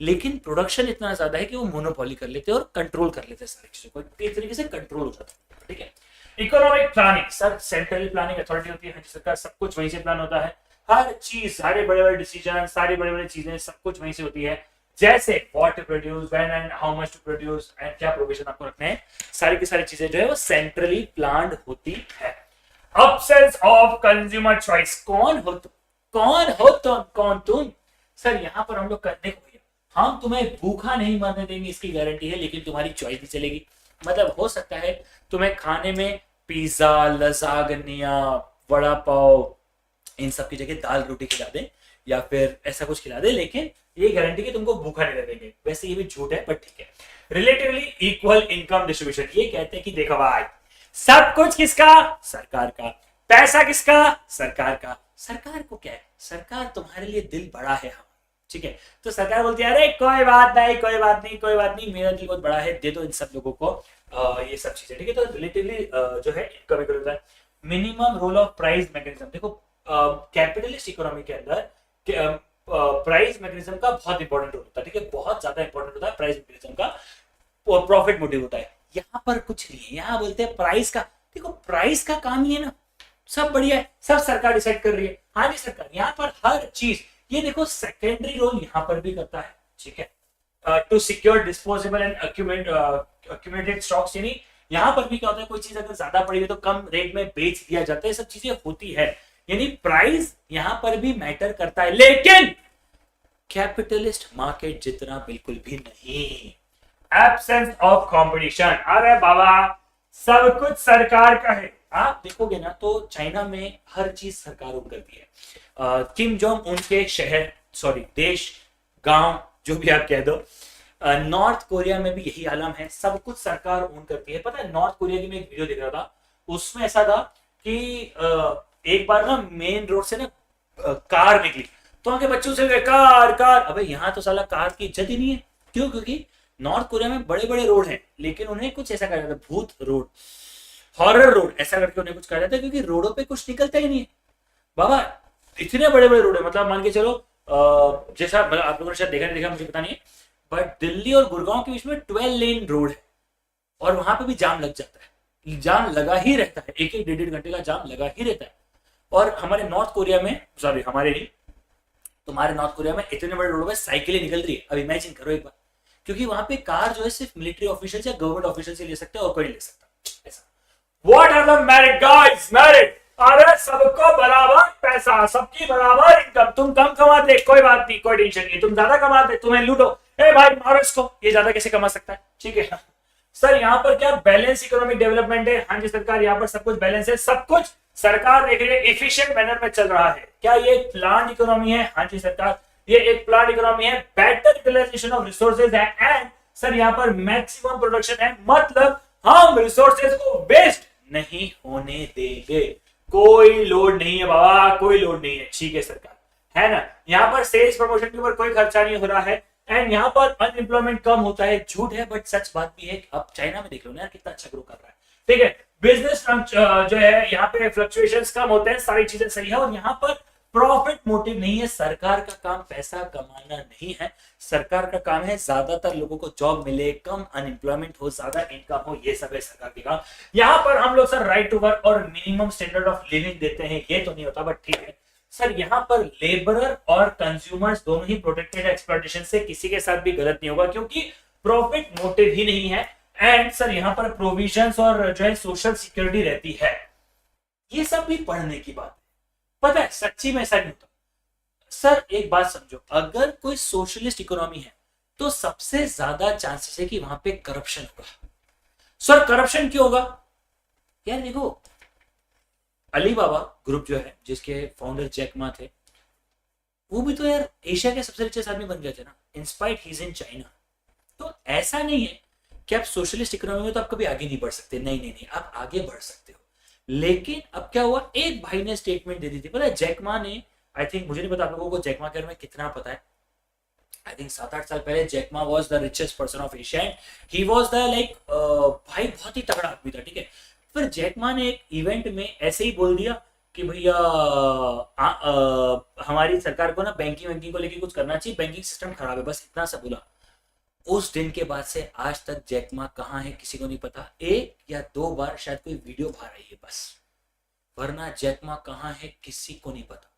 लेकिन प्रोडक्शन इतना ज्यादा है कि वो मोनोपोली कर लेते हैं और कंट्रोल कर लेते हैं सारी चीजों को, एक तरीके से कंट्रोल हो जाता है। ठीक है, economic planning, sir central planning authority होती है सरकार, सब कुछ वहीं से प्लान होता है, हर चीज, सारे बड़े बड़े डिसीजन, सारी बड़े बड़े चीजें, सब कुछ वहीं से होती है। जैसे what to produce, when and how much to produce and क्या प्रोविजन आपको रखने हैं, सारी की सारी चीजें जो है वो सेंट्रली प्लान्ड होती है। अब्सेंस ऑफ कंज्यूमर चॉइस, कौन हो तुम, कौन हो तुम, कौन तुम? सर यहाँ पर हम लोग करने को भैया, हम तुम्हें भूखा नहीं मरने देंगे इसकी गारंटी है, लेकिन तुम्हारी चॉइस भी चलेगी। मतलब हो सकता है तुम्हें खाने में पिज्जा, लजागनिया, वड़ा पाव, इन सब की जगह दाल रोटी खिला दे या फिर ऐसा कुछ खिला दे, लेकिन ये गारंटी कि तुमको भूखा नहीं रहेंगे। वैसे ये भी झूठ है, पर ठीक है। रिलेटिवली इक्वल इनकम डिस्ट्रीब्यूशन, ये कहते हैं कि देखो भाई, सब कुछ किसका? सरकार का। पैसा किसका? सरकार का। सरकार को क्या है, सरकार तुम्हारे लिए दिल बड़ा है, हम ठीक है। तो सरकार बोलती है अरे कोई बात नहीं, कोई बात नहीं, कोई बात नहीं, मेरा दिल बहुत बड़ा है, दे दो इन सब लोगों को ये सब चीजें, ठीक है। तो रिलेटिवली जो है इनकम इक्वल होता है। Minimum role of price mechanism, देखो कैपिटलिस्ट इकोनॉमी के अंदर प्राइस मैकेनिज्म का बहुत इंपॉर्टेंट रोल होता है, ठीक है, बहुत ज्यादा इंपॉर्टेंट होता है प्राइस मैकेनिज्म का, प्रॉफिट मोटिव होता है। यहाँ पर कुछ नहीं है, यहाँ बोलते हैं प्राइस का, देखो प्राइस का काम ही है ना, सब बढ़िया है, सब सरकार डिसाइड कर रही है, हाँ जी सरकार, यहाँ पर हर चीज, ये देखो सेकेंडरी रोल यहाँ पर भी करता है, ठीक है। To secure disposable and accumulated stocks, यानी यहाँ पर भी क्या होता है, कोई चीज अगर ज्यादा पड़ी है तो कम रेट में बेच दिया जाता है, सब चीजें होती है, यानी प्राइस यहाँ पर भी मैटर करता है, लेकिन कैपिटलिस्ट मार्केट जितना बिल्कुल भी नहीं। एब्सेंस ऑफ कंपटीशन, अरे बाबा सब कुछ सरकार का है। आप देखोगे ना तो चाइना में हर चीज सरकार ओन करती है। किम जोंग उन के शहर, सॉरी देश, गांव, जो भी आप कह दो। नॉर्थ कोरिया में भी यही आलम है, सब कुछ सरकार ओन करती है। पता है नॉर्थ कोरिया की मैं एक वीडियो देख रहा था, उसमें ऐसा था कि एक बार ना मेन रोड से ना कार निकली, तो वहां के बच्चों से कार कार, अबे यहाँ तो साला कार की इज्जत ही नहीं है। क्यों? क्योंकि नॉर्थ कोरिया में बड़े बड़े रोड हैं, लेकिन उन्हें कुछ ऐसा कहा जाता है, भूत रोड, हॉरर रोड, ऐसा करके उन्हें कुछ कहा जाता है, क्योंकि रोडों पे कुछ निकलता ही नहीं है बाबा। इतने बड़े बड़े रोड है, मतलब मान के चलो जैसा आप लोगों ने शायद देखा नहीं देखा मुझे पता नहीं है, बट दिल्ली और गुड़गांव के बीच में 12 लेन रोड है, और वहां पे भी जाम लग जाता है, जाम लगा ही रहता है, एक एक 1.5 घंटे का जाम लगा ही रहता है। और हमारे नॉर्थ कोरिया में, सॉरी हमारे नहीं, तुम्हारे नॉर्थ कोरिया में इतने बड़े रोड में साइकिलें निकल रही है। अब इमेजिन करो एक बार, क्योंकि वहां पे कार जो है सिर्फ मिलिट्री ऑफिशियल या गवर्नमेंट ऑफिशियल से ले सकते हैं और कोई नहीं ले सकता। ऐसा what are the merit guys, merit, अरे सबको बराबर पैसा, सबकी बराबर इनकम, तुम कम कमाते कोई बात नहीं, कोई टेंशन नहीं, तुम ज्यादा कमाते तुम्हें लूटो, ए भाई मारो इसको, ये ज्यादा कैसे कमा सकता है, ठीक है। सर यहाँ पर क्या बैलेंस इकोनॉमिक डेवलपमेंट है? हाँ जी सरकार, यहाँ पर सब कुछ बैलेंस है, सब कुछ सरकार देख रही है, एफिशिएंट मैनर में चल रहा है। क्या ये एक प्लान इकोनॉमी है? हाँ जी सरकार, ये एक प्लान इकोनॉमी है, बेटर यूटिलाइजेशन ऑफ रिसोर्सेज है, एंड सर यहाँ पर मैक्सिमम प्रोडक्शन है, मतलब हम रिसोर्सेज को वेस्ट नहीं होने देंगे। कोई लोड नहीं है बाबा, कोई लोड नहीं है, ठीक है सरकार, है ना। यहाँ पर सेल्स प्रमोशन के ऊपर कोई खर्चा नहीं हो रहा है, एंड यहाँ पर अनएम्प्लॉयमेंट कम होता है। झूठ है बट सच बात भी है। अब चाइना में देख लो ना यार कितना अच्छा ग्रो कर रहा है, ठीक है। बिजनेस जो है यहाँ पे फ्लक्चुएशंस कम होते हैं, सारी चीजें सही है, और यहाँ पर प्रॉफिट मोटिव नहीं है। सरकार का काम पैसा कमाना नहीं है, सरकार का काम है ज्यादातर लोगों को जॉब मिले, कम अनएम्प्लॉयमेंट हो, ज्यादा इनकम हो, ये सब है सरकार के काम। यहाँ पर हम लोग सर राइट टू वर्क और मिनिमम स्टैंडर्ड ऑफ लिविंग देते हैं, ये तो नहीं होता बट ठीक है सर। यहाँ पर लेबरर और कंज्यूमर्स दोनों ही प्रोटेक्टेड है एक्सप्लॉयटेशन से, किसी के साथ भी गलत नहीं होगा क्योंकि प्रॉफिट मोटिव ही नहीं है। एंड सर यहाँ पर प्रोविजंस और जो है सोशल सिक्योरिटी रहती है। ये सब भी पढ़ने की बात है, पता है सच्ची में ऐसा नहीं होता। सर एक बात समझो, अगर कोई सोशलिस्ट इकोनॉमी है तो सबसे ज्यादा चांसेस है कि वहां पे करप्शन होगा। सर करप्शन क्यों होगा? यार देखो, अलीबाबा ग्रुप जो है जिसके फाउंडर जैक मा थे, वो भी तो यार एशिया के सबसे रिचेस्ट आदमी बन गए थे ना, in spite he is in China. तो ऐसा नहीं है कि आप सोशलिस्ट इकोनॉमी में तो आप कभी आगे नहीं बढ़ सकते, नहीं नहीं नहीं, आप आगे बढ़ सकते हो। लेकिन अब क्या हुआ, एक भाई ने स्टेटमेंट दे दी थी, पता है जैक मा ने, आई थिंक, मुझे नहीं पता आप लोगों को जैक मा के बारे में कितना पता है, आई थिंक 7-8 साल पहले Jack Ma was the richest person of Asia and he was the like, भाई बहुत ही तगड़ा आदमी था, ठीक है। फिर जैक मा ने एक इवेंट में ऐसे ही बोल दिया कि भैया हमारी सरकार को ना बैंकिंग को लेके कुछ करना चाहिए, बैंकिंग सिस्टम खराब है, बस इतना सा बोला। उस दिन के बाद से आज तक जैक मा कहाँ है किसी को नहीं पता। एक या दो बार शायद कोई वीडियो बाहर आई है बस, वरना जैक मा कहाँ है किसी को नहीं पता।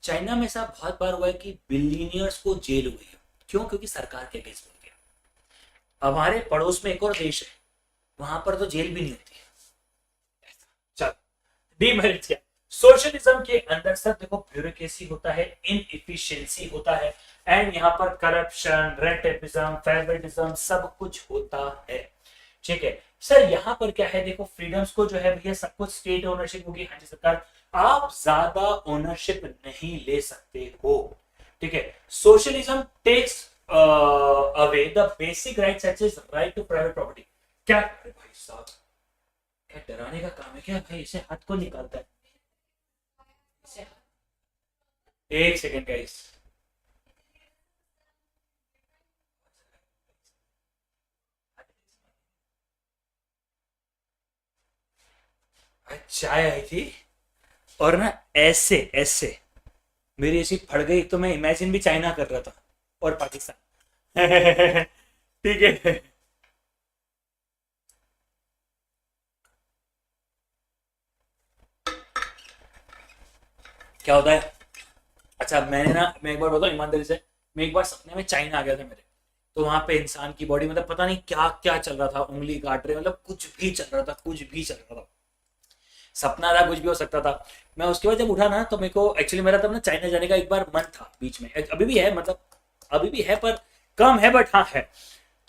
चाइना में ऐसा बहुत बार हुआ है कि बिलियनियर्स को जेल हुई है, क्यों? क्योंकि सरकार के अगेंस्ट बोल गया। हमारे पड़ोस में एक और देश है, वहां पर तो जेल भी नहीं होती है। चल, डीमेरिट क्या? सोशलिज्म के अंदर सब देखो ब्यूरोक्रेसी होता है, इनएफिशिएंसी होता है, एंड यहाँ पर करप्शन, रेंटेपिज्म, फेवरेटिज्म सब कुछ होता है। ठीक है सर, यहाँ पर क्या है देखो, फ्रीडम्स को जो है भैया सब कुछ स्टेट ओनरशिप होगी। हाँ जी सरकार, आप ज्यादा ओनरशिप नहीं ले सकते हो। ठीक है, socialism takes away the basic right such as right to private property. क्या भाई साहब, क्या डराने का काम है क्या भाई? इसे हाथ को निकालता है। एक सेकेंड गाइस, चाय आई थी और ना ऐसे ऐसे मेरी ऐसी फट गई, तो मैं इमेजिन भी चाइना कर रहा था और पाकिस्तान। ठीक है, क्या होता है? अच्छा मैंने ना, मैं एक बार बताऊं ईमानदारी से, मैं एक बार सपने में चाइना आ गया था मेरे। तो वहां पे इंसान की बॉडी, मतलब पता नहीं क्या क्या चल रहा था, उंगली काट रहे, मतलब कुछ भी चल रहा था, कुछ भी चल रहा था। सपना था, कुछ भी हो सकता था। मैं उसके बाद जब उठा ना, तो मेरे को एक्चुअली मेरा तब ना चाइना जाने का एक बार मन था बीच में, अभी भी है, मतलब अभी भी है पर कम है, बट हाँ है।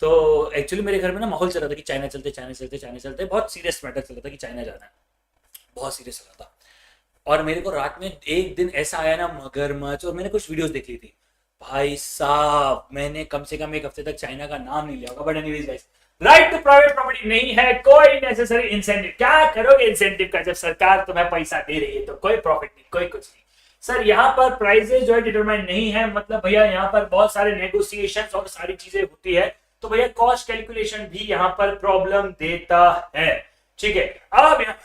तो एक्चुअली मेरे घर में ना माहौल चल रहा था कि चाइना चलते, चाइना चलते, चाइना चलते, बहुत सीरियस मैटर चल रहा था कि चाइना जाना है, बहुत सीरियस चल रहा था। और मेरे को रात में एक दिन ऐसा आया ना मगरमच्छ, और मैंने कुछ वीडियोस देख ली थी भाई साहब, मैंने कम से कम एक हफ्ते तक चाइना का नाम नहीं लिया होगा। But anyways guys, right to private property नहीं है कोई नेसेसरी इंसेंटिव। क्या करोगे इंसेंटिव का, जब सरकार तुम्हें पैसा दे रही है तो कोई प्रॉफिट नहीं, कोई कुछ नहीं। सर यहाँ पर प्राइजेस जो है डिटरमाइन नहीं है, मतलब भैया यहाँ पर बहुत सारे नेगोशिएशन और सारी चीजें होती है, तो भैया कॉस्ट कैलकुलेशन भी यहाँ पर प्रॉब्लम देता है। ठीक है, अब यहाँ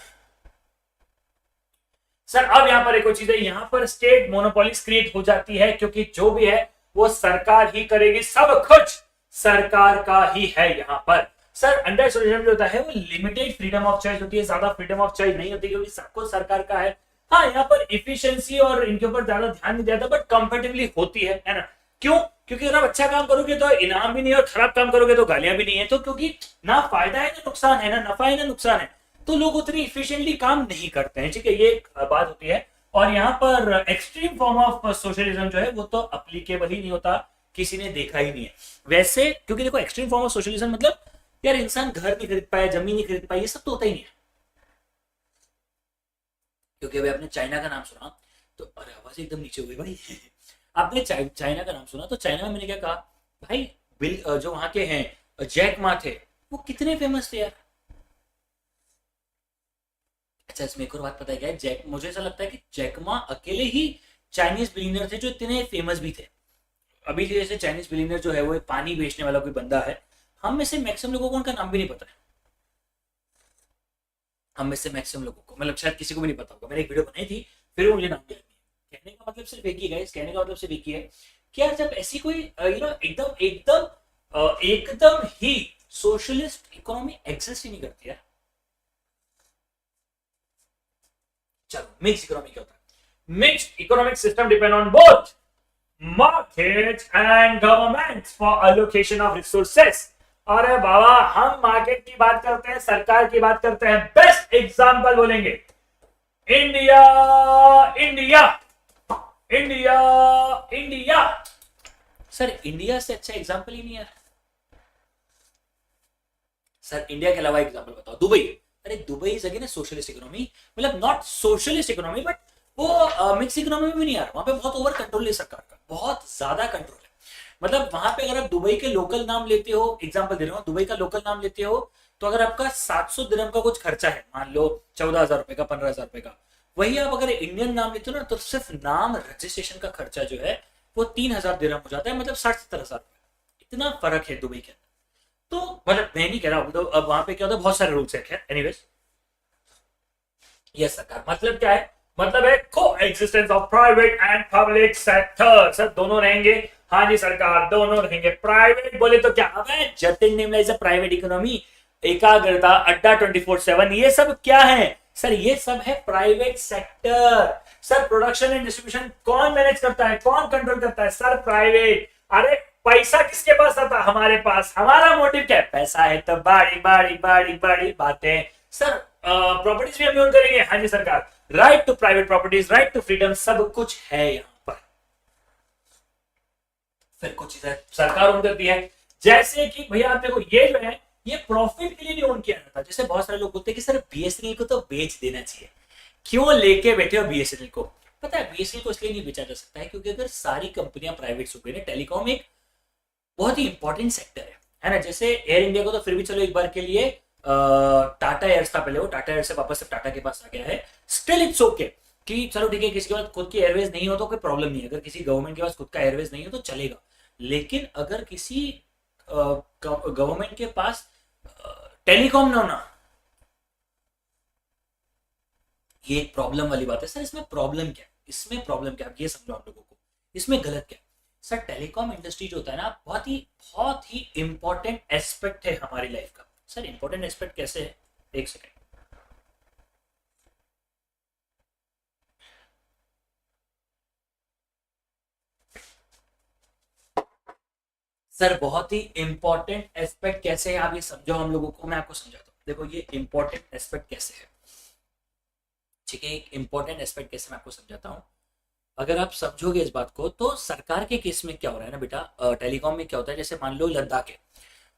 सर, अब यहाँ पर एक और चीज है, यहाँ पर स्टेट मोनोपोलिस क्रिएट हो जाती है, क्योंकि जो भी है वो सरकार ही करेगी, सब कुछ सरकार का ही है यहाँ पर। सर अंडर सोशलिज्म जो होता है वो लिमिटेड फ्रीडम ऑफ चॉइस होती है, ज्यादा फ्रीडम ऑफ चॉइस नहीं होती, क्योंकि सब कुछ सरकार का है। हाँ, यहाँ पर इफिशियंसी और इनके ऊपर ज्यादा ध्यान नहीं देता, बट कंपेटिवली होती है ना? क्यों? क्योंकि अगर आप अच्छा काम करोगे तो इनाम भी नहीं है, और खराब काम करोगे तो गालियां भी नहीं है। तो क्योंकि ना फायदा है ना नुकसान है, ना नफा है ना नुकसान है, तो लोग उतनी इफिशिएंटली काम नहीं करते हैं। ठीक है, ये एक बात होती है। और यहाँ पर एक्सट्रीम फॉर्म ऑफ सोशलिज्म जो है वो तो अप्लीकेबल ही नहीं होता, किसी ने देखा ही नहीं है वैसे। क्योंकि देखो, एक्सट्रीम फॉर्म ऑफ सोशलिज्म मतलब यार इंसान घर नहीं खरीद पाया, जमीन नहीं खरीद पाई, ये सब तो होता ही नहीं है। क्योंकि अभी आपने चाइना का नाम सुना तो, अरे आवाज एकदम नीचे हो गई भाई। आपने चाइना का नाम सुना तो चाइना में मैंने क्या कहा भाई, बिल जो वहां के हैं जैक मा थे, वो कितने फेमस थे यार। अच्छा, इसमें एक और बात पता है क्या है, जैक, मुझे ऐसा लगता है कि जैकमा अकेले ही चाइनीज बिलियनर थे जो इतने फेमस भी थे। अभी जैसे चाइनीज बिलियनर जो है वो एक पानी बेचने वाला कोई बंदा है, हम में से मैक्सिमम लोगों को उनका नाम भी नहीं पता है। हम में से मैक्सिमम लोगों को, मतलब शायद किसी को भी नहीं पता होगा। मैंने एक वीडियो बनाई थी, फिर वो मुझे नाम याद नहीं है। कहने का मतलब सिर्फ एक ही है, कहने का मतलब सिर्फ एक ही है कि यार जब ऐसी कोई एकदम एकदम एकदम ही सोशलिस्ट इकोनॉमी एग्जिस्ट ही नहीं करती है। चलो, मिक्स इकोनॉमी क्या होता है? Mixed economic system depend on both markets and governments for allocation of resources। अरे बाबा, हम मार्केट की बात करते हैं, सरकार की बात करते हैं। बेस्ट एग्जांपल बोलेंगे India, India, India, India. Sir India से अच्छा एग्जांपल ही नहीं है सर। इंडिया के अलावा एग्जांपल बताओ। दुबई। अरे Dubai is again socialist economy, मतलब नॉट सोशलिस्ट इकोनॉमी, बट वो मिक्स इकोनॉमी में भी नहीं आ रहा। वहां पे बहुत ओवर कंट्रोल है सरकार का, बहुत ज्यादा कंट्रोल है। मतलब वहां पे अगर आप दुबई के लोकल नाम लेते हो, एग्जांपल दे रहा हूँ, दुबई का लोकल नाम लेते हो, तो अगर आपका 700 दिरहम का कुछ खर्चा है, मान लो 14,000 रुपए का, 15,000 रुपए का, वही आप अगर इंडियन नाम लेते हो ना, तो सिर्फ नाम रजिस्ट्रेशन का खर्चा जो है वो 3,000 दिरहम हो जाता है, मतलब 60-70,000 रुपए। इतना फर्क है दुबई के अंदर। तो मतलब मैं नहीं कह रहा हूँ, तो अब वहां पे क्या होता है, बहुत सारे रूल्स है। एनीवेज, यस सरकार, मतलब क्या है? मतलब है को existence of private and public sector. Sir दोनों रहेंगे, हाँ जी सरकार, दोनों रखेंगे। प्राइवेट बोले तो क्या, अब जतिन निम्न इज अ प्राइवेट इकोनॉमी, एकाग्रता, अड्डा 24/7, ये सब क्या है सर? ये सब है private sector. Sir production and distribution कौन मैनेज करता है, कौन कंट्रोल करता है? Sir private. अरे पैसा किसके पास आता? हमारे पास। हमारा मोटिव क्या है? पैसा है तो बड़ी बड़ी बड़ी बड़ी बातें। सर प्रॉपर्टीज भी हम ओन करेंगे। हाँ जी सरकार, right to private properties, right to freedom, सब कुछ है यहाँ पर। फिर कुछ चीजें सरकार ओन करती है, जैसे कि भैया आप देखो, ये जो है ये प्रॉफिट के लिए नहीं ओन किया जाता। जैसे बहुत सारे लोग बोलते हैं कि सर बीएसएनएल को तो बेच देना चाहिए। क्यों लेके बैठे हो बीएसएनएल को? पता है बीएसएनएल को इसलिए नहीं बेचा जा सकता है क्योंकि अगर सारी कंपनियां प्राइवेट हो गई ना, टेलीकॉम एक बहुत ही इंपॉर्टेंट सेक्टर है ना। जैसे एयर इंडिया को तो फिर भी चलो एक बार के लिए टाटा एयर्स था पहले, वो टाटा एयर से वापस से टाटा के पास आ गया है। स्टिल इट्स ओके कि चलो ठीक है, किसी के पास खुद की एयरवेज नहीं हो तो कोई प्रॉब्लम नहीं है। अगर किसी गवर्नमेंट के पास खुद का एयरवेज नहीं हो तो चलेगा, लेकिन अगर किसी गवर्नमेंट के पास टेलीकॉम ना होना, ये एक प्रॉब्लम वाली बात है। सर इसमें प्रॉब्लम क्या है? इसमें प्रॉब्लम क्या है ये समझो आप लोगों को, इसमें गलत क्या है? सर टेलीकॉम इंडस्ट्री जो होता है ना, बहुत ही इंपॉर्टेंट एस्पेक्ट है हमारी लाइफ का। सर इंपॉर्टेंट एस्पेक्ट कैसे है? एक सेकेंड, सर बहुत ही इंपॉर्टेंट एस्पेक्ट कैसे है आप ये समझो हम लोगों को, मैं आपको समझाता हूँ। देखो ये इंपॉर्टेंट एस्पेक्ट कैसे है, ठीक है? एक इंपॉर्टेंट एस्पेक्ट कैसे मैं आपको समझाता हूँ। अगर आप समझोगे इस बात को तो सरकार के केस में क्या हो रहा है ना बेटा, टेलीकॉम में क्या होता है, जैसे मान लो लद्दाख है।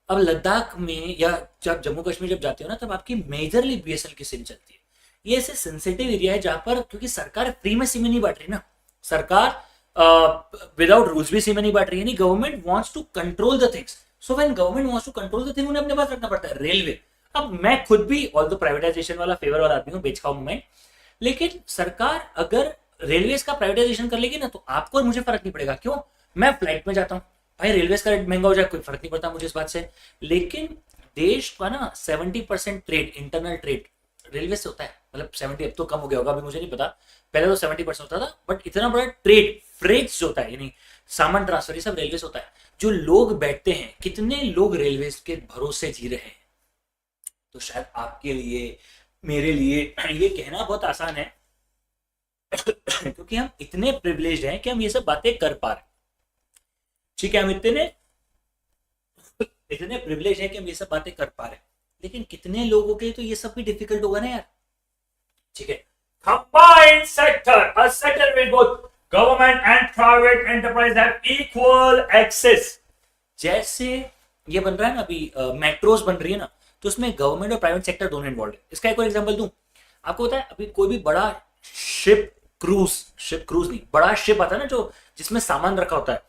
अब लद्दाख में या जब जम्मू कश्मीर जब जाते हो ना, तब आपकी मेजरली बीएसएनएल की सिम चलती है। ये ऐसे सेंसिटिव एरिया है जहां पर, क्योंकि सरकार फ्री में सिम नहीं बांट रही ना, सरकार विदाउट रूल्स भी सिम नहीं बांट रही है। Government wants to control the things, so when government wants to control the thing, उन्हें अपने पास रखना पड़ता है। रेलवे, अब मैं खुद भी ऑल द प्राइवेटाइजेशन वाला फेवर वाला आदमी हूँ, बेच खाऊं मैं, लेकिन सरकार अगर रेलवेज का प्राइवेटाइजेशन कर लेगी ना तो आपको और मुझे फर्क नहीं पड़ेगा। क्यों? मैं फ्लाइट में जाता हूँ भाई, रेलवे का रेट महंगा हो जाए कोई फर्क नहीं पड़ता मुझे इस बात से। लेकिन देश का ना 70% ट्रेड, इंटरनल ट्रेड रेलवे से होता है। मतलब 70, अब तो कम हो गया होगा, अभी मुझे नहीं पता, पहले तो 70% होता था। बट इतना बड़ा ट्रेड, फ्रेट्स जो होता है, यानी सामान ट्रांसफर, ये सब रेलवे से होता है। जो लोग बैठते हैं, कितने लोग रेलवे के भरोसे जी रहे हैं। तो शायद आपके लिए, मेरे लिए ये कहना बहुत आसान है क्योंकि हम इतने प्रिविलेज्ड हैं कि हम ये सब बातें कर पा रहे हैं। ठीक है, हम इतने प्रिविलेज हैं कि हम ये सब बातें कर पा रहे हैं, लेकिन कितने लोगों के लिए तो ये सब भी डिफिकल्ट होगा ना यार। ठीक है, combined sector, a sector with both government and private enterprise have equal access. जैसे ये बन रहा है ना अभी, मेट्रोस बन रही है ना, तो उसमें गवर्नमेंट और प्राइवेट सेक्टर दोनों इन्वॉल्व है। इसका एक और एग्जांपल दूं आपको, पता है अभी कोई भी बड़ा शिप क्रूज नहीं, बड़ा शिप आता है ना जो जिसमें सामान रखा होता है,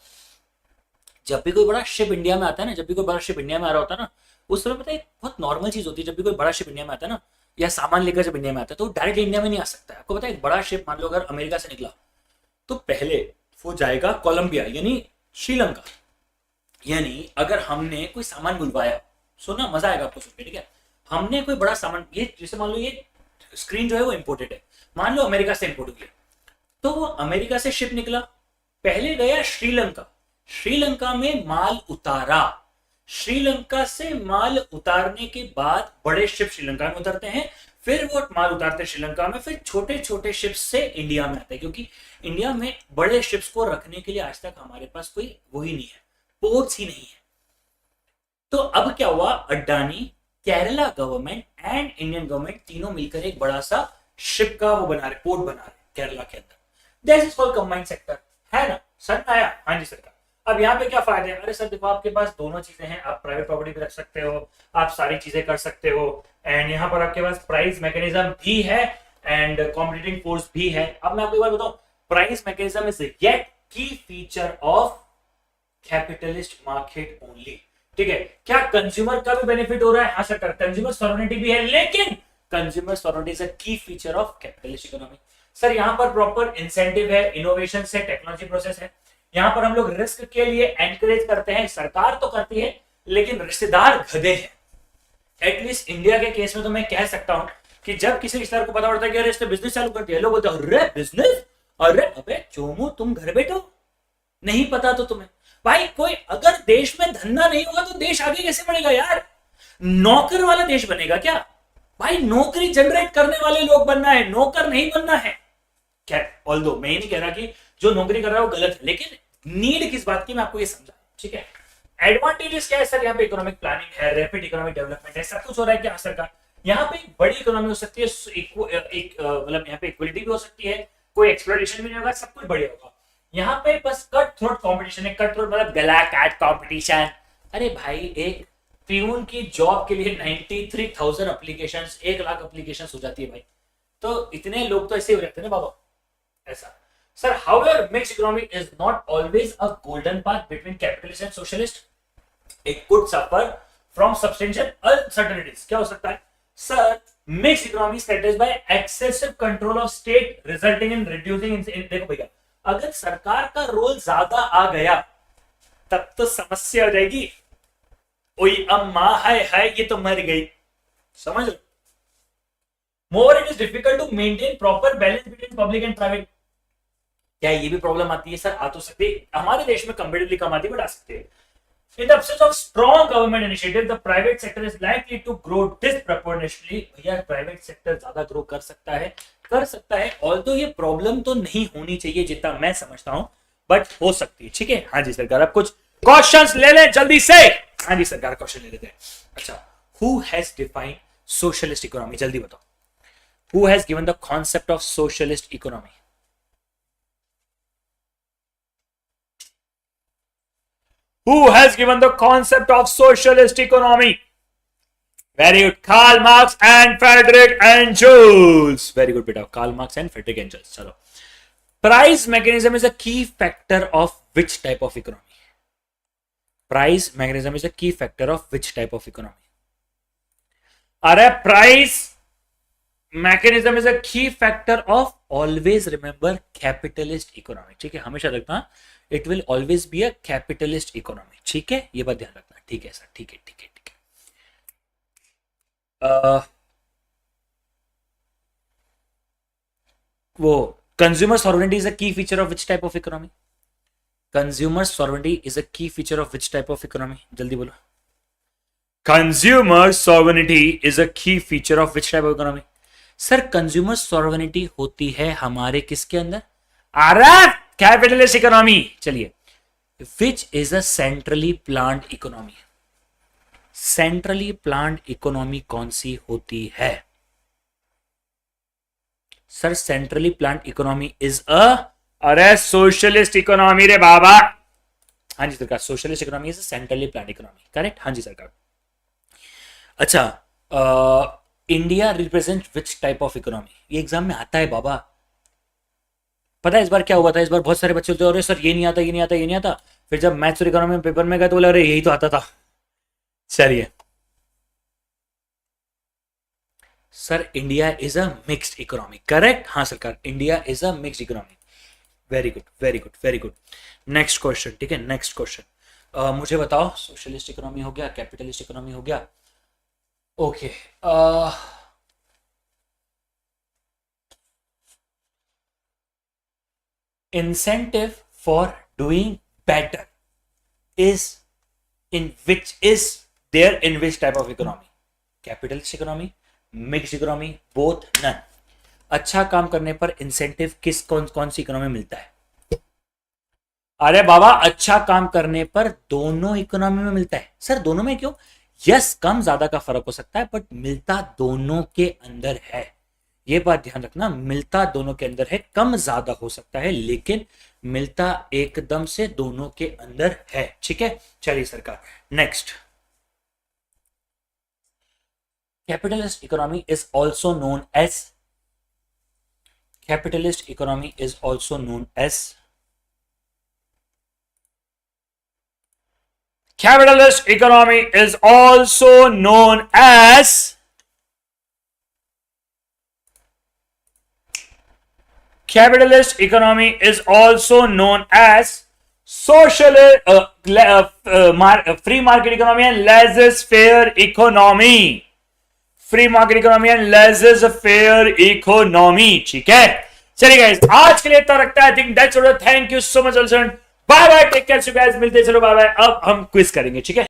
जब भी कोई बड़ा शिप इंडिया में आता है ना, जब भी कोई बड़ा शिप इंडिया में आ रहा होता है ना, उस समय पता है बहुत नॉर्मल चीज होती है, जब भी कोई बड़ा शिप इंडिया में आता है ना, या सामान लेकर जब इंडिया में आता है, तो डायरेक्ट इंडिया में नहीं आ सकता है। आपको पता है एक बड़ा शिप मान लो अगर अमेरिका से निकला तो पहले वो जाएगा कोलंबिया यानी श्रीलंका। यानी अगर हमने कोई सामान बुलवाया, सुना मजा आएगा आपको सुन के, ठीक है? हमने कोई बड़ा सामान, ये जैसे मान लो ये स्क्रीन जो है वो इंपोर्टेड है, मान लो अमेरिका से इंपोर्ट हुई है, तो वो अमेरिका से शिप निकला, पहले गया श्रीलंका, श्रीलंका में माल उतारा, श्रीलंका से माल उतारने के बाद बड़े शिप श्रीलंका में उतरते हैं, फिर वो माल उतारते हैं श्रीलंका में, फिर छोटे छोटे शिप्स से इंडिया में आते हैं, क्योंकि इंडिया में बड़े शिप्स को रखने के लिए आज तक हमारे पास कोई वही नहीं है, पोर्ट्स ही नहीं है। तो अब क्या हुआ, Adani, Kerala government and Indian government तीनों मिलकर एक बड़ा सा शिप का वो बना रहे, पोर्ट बना रहे केरला के अंदर। This is called combined sector, है ना? सर आया? हाँ जी सरकार। अब यहाँ पे क्या फायदे हैं? अरे सर देखो, आपके पास दोनों चीजें हैं, आप प्राइवेट प्रॉपर्टी भी रख सकते हो, आप सारी चीजें कर सकते हो, एंड यहाँ पर आपके पास प्राइस मैकेनिज्म भी है एंड कॉम्पिटिटिंग फोर्स भी है। अब मैं आपको एक बार बताऊं, प्राइस मैकेनिज्म इज येट की feature of capitalist market only. ठीक है, क्या कंज्यूमर का भी बेनिफिट हो रहा है? हाँ सर, कंज्यूमर सॉवरेनिटी भी है, लेकिन कंज्यूमर सॉवरेनिटी इज अ की feature of capitalist economy. Sir यहाँ पर प्रॉपर इंसेंटिव है, इनोवेशन से टेक्नोलॉजी प्रोसेस है, यहाँ पर हम लोग रिस्क के लिए एनकरेज करते हैं, सरकार तो करती है लेकिन रिश्तेदार गधे हैं। एटलीस्ट इंडिया के केस में तो मैं कह सकता हूं कि जब किसी रिश्तेदार को पता पड़ता है कि अरे इसने बिजनेस चालू कर दिया, लोग बोलते हैं अरे बिजनेस, अरे अबे चोमू तुम घर बैठो, नहीं पता तो तुम्हें भाई कोई अगर देश में धंधा नहीं होगा तो देश आगे कैसे बढ़ेगा यार? नौकर वाला देश बनेगा क्या? भाई नौकरी जनरेट करने वाले लोग बनना है, नौकर नहीं बनना है। खैर ऑल्दो मैं ये नहीं कह रहा कि जो नौकरी कर रहा है वो गलत है, लेकिन नीड किस बात की मैं आपको ये समझा, ठीक है। एडवांटेजेस क्या है सर? यहाँ पे इकोनॉमिक प्लानिंग है, रैपिड इकोनॉमिक डेवलपमेंट है, सब कुछ हो रहा है क्या सर का? यहाँ पे एक बड़ी इकोनॉमी हो सकती है, मतलब यहाँ पे इक्वलिटी भी हो सकती है, कोई एक्सप्लोरेशन भी नहीं होगा, सब कुछ बढ़िया होगा। यहाँ पे बस कट थ्रोट कंपटीशन है। कट थ्रोट मतलब गला काट कंपटीशन। अरे भाई एक प्यून की जॉब के लिए 93,000 एप्लीकेशंस, 1 लाख एप्लीकेशंस हो जाती है भाई। तो इतने लोग तो ऐसे ही रहते हैं ना बाबा, ऐसा। Sir however mixed economy is not always a golden path between capitalist and socialist. It could suffer from substantial uncertainties. क्या हो सकता है sir? Mixed economy characterized by excessive control of state resulting in reducing देखो भैया, अगर सरकार का role ज्यादा आ गया तब तो समस्या हो जाएगी। ओई अम्मा हाय ये तो मर गई, समझ लो। More it is difficult to maintain proper balance between public and private. क्या ये भी प्रॉब्लम आती है सर? आ तो सकती है, हमारे देश में कंपेरेटिवली कम आती है बट आ सकती है। In the absence of strong government initiative, the private sector is likely to grow disproportionately। भैया प्राइवेट सेक्टर ज्यादा ग्रो कर सकता है, ऑल्दो ये प्रॉब्लम तो नहीं होनी चाहिए जितना मैं समझता हूं, बट हो सकती है, ठीक है। हाँ जी सरकार, अब कुछ क्वेश्चंस ले लें जल्दी से। हाँ जी सरकार, क्वेश्चन ले लेते हैं। अच्छा, who has defined socialist economy? जल्दी बताओ, who has given the concept of socialist economy? Who has given the concept of socialist economy? Very good. Karl Marx and Friedrich Engels. Very good, beta. Karl Marx and Friedrich Engels. Chalo. Price mechanism is a key factor of which type of economy? Price mechanism is a key factor of which type of economy? Are price mechanism is a key factor of, always remember, capitalist economy. ठीक है, हमेशा रखना, it will always be a capitalist economy. ठीक है, ये बात ध्यान रखना। ठीक है सर, ठीक है। वो consumer sovereignty is a key feature of which type of economy? Consumer sovereignty is a key feature of which type of economy? जल्दी बोलो। Consumer sovereignty is a key feature of which type of economy? Sir consumer sovereignty होती है हमारे किसके अंदर? Capitalist economy. चलिए, which is a centrally planned economy? Centrally planned economy कौन सी होती है sir? Centrally planned economy is अरे सोशलिस्ट इकोनॉमी रे बाबा। हाँ जी सरकार, socialist economy is a centrally planned economy, correct. हाँ जी सरकार। अच्छा, India represent which type of economy? ये एग्जाम में आता है बाबा। पता है इस बार क्या हुआ था? इस बार बहुत सारे बच्चे बोलते अरे सर ये नहीं आता। फिर जब मैथ्स और इकोनॉमी पेपर में गए तो बोले अरे यही तो आता था। चलिए sir, India is a mixed economy, correct. हाँ सरकार, India is a mixed economy. Very good. Next question, ठीक है। नेक्स्ट क्वेश्चन, मुझे बताओ, सोशलिस्ट इकोनॉमी हो गया, कैपिटलिस्ट इकोनॉमी हो गया, okay. Incentive for doing better is in which type of economy? Capitalist economy, mixed economy, both, none? अच्छा काम करने पर इंसेंटिव कौन सी इकोनॉमी मिलता है? अरे बाबा, अच्छा काम करने पर दोनों इकोनॉमी में मिलता है। सर दोनों में क्यों? यस, कम ज्यादा का फर्क हो सकता है, बट मिलता दोनों के अंदर है। ये बात ध्यान रखना, मिलता दोनों के अंदर है, कम ज्यादा हो सकता है लेकिन मिलता एकदम से दोनों के अंदर है, ठीक है। चलिए सरकार, next. Capitalist economy is also known as Capitalist economy is also known as Capitalist economy is also known as Capitalist economy is also known as socialist free market economy and laissez-faire economy. Free market economy and laser-fair economy, ठीक है। चलिए guys, आज के लिए इतना रखता है। I think that's all. Thank you so much also. Bye bye, take care guys, मिलते हैं, चलो बाय बाय। अब हम क्विज करेंगे, ठीक है।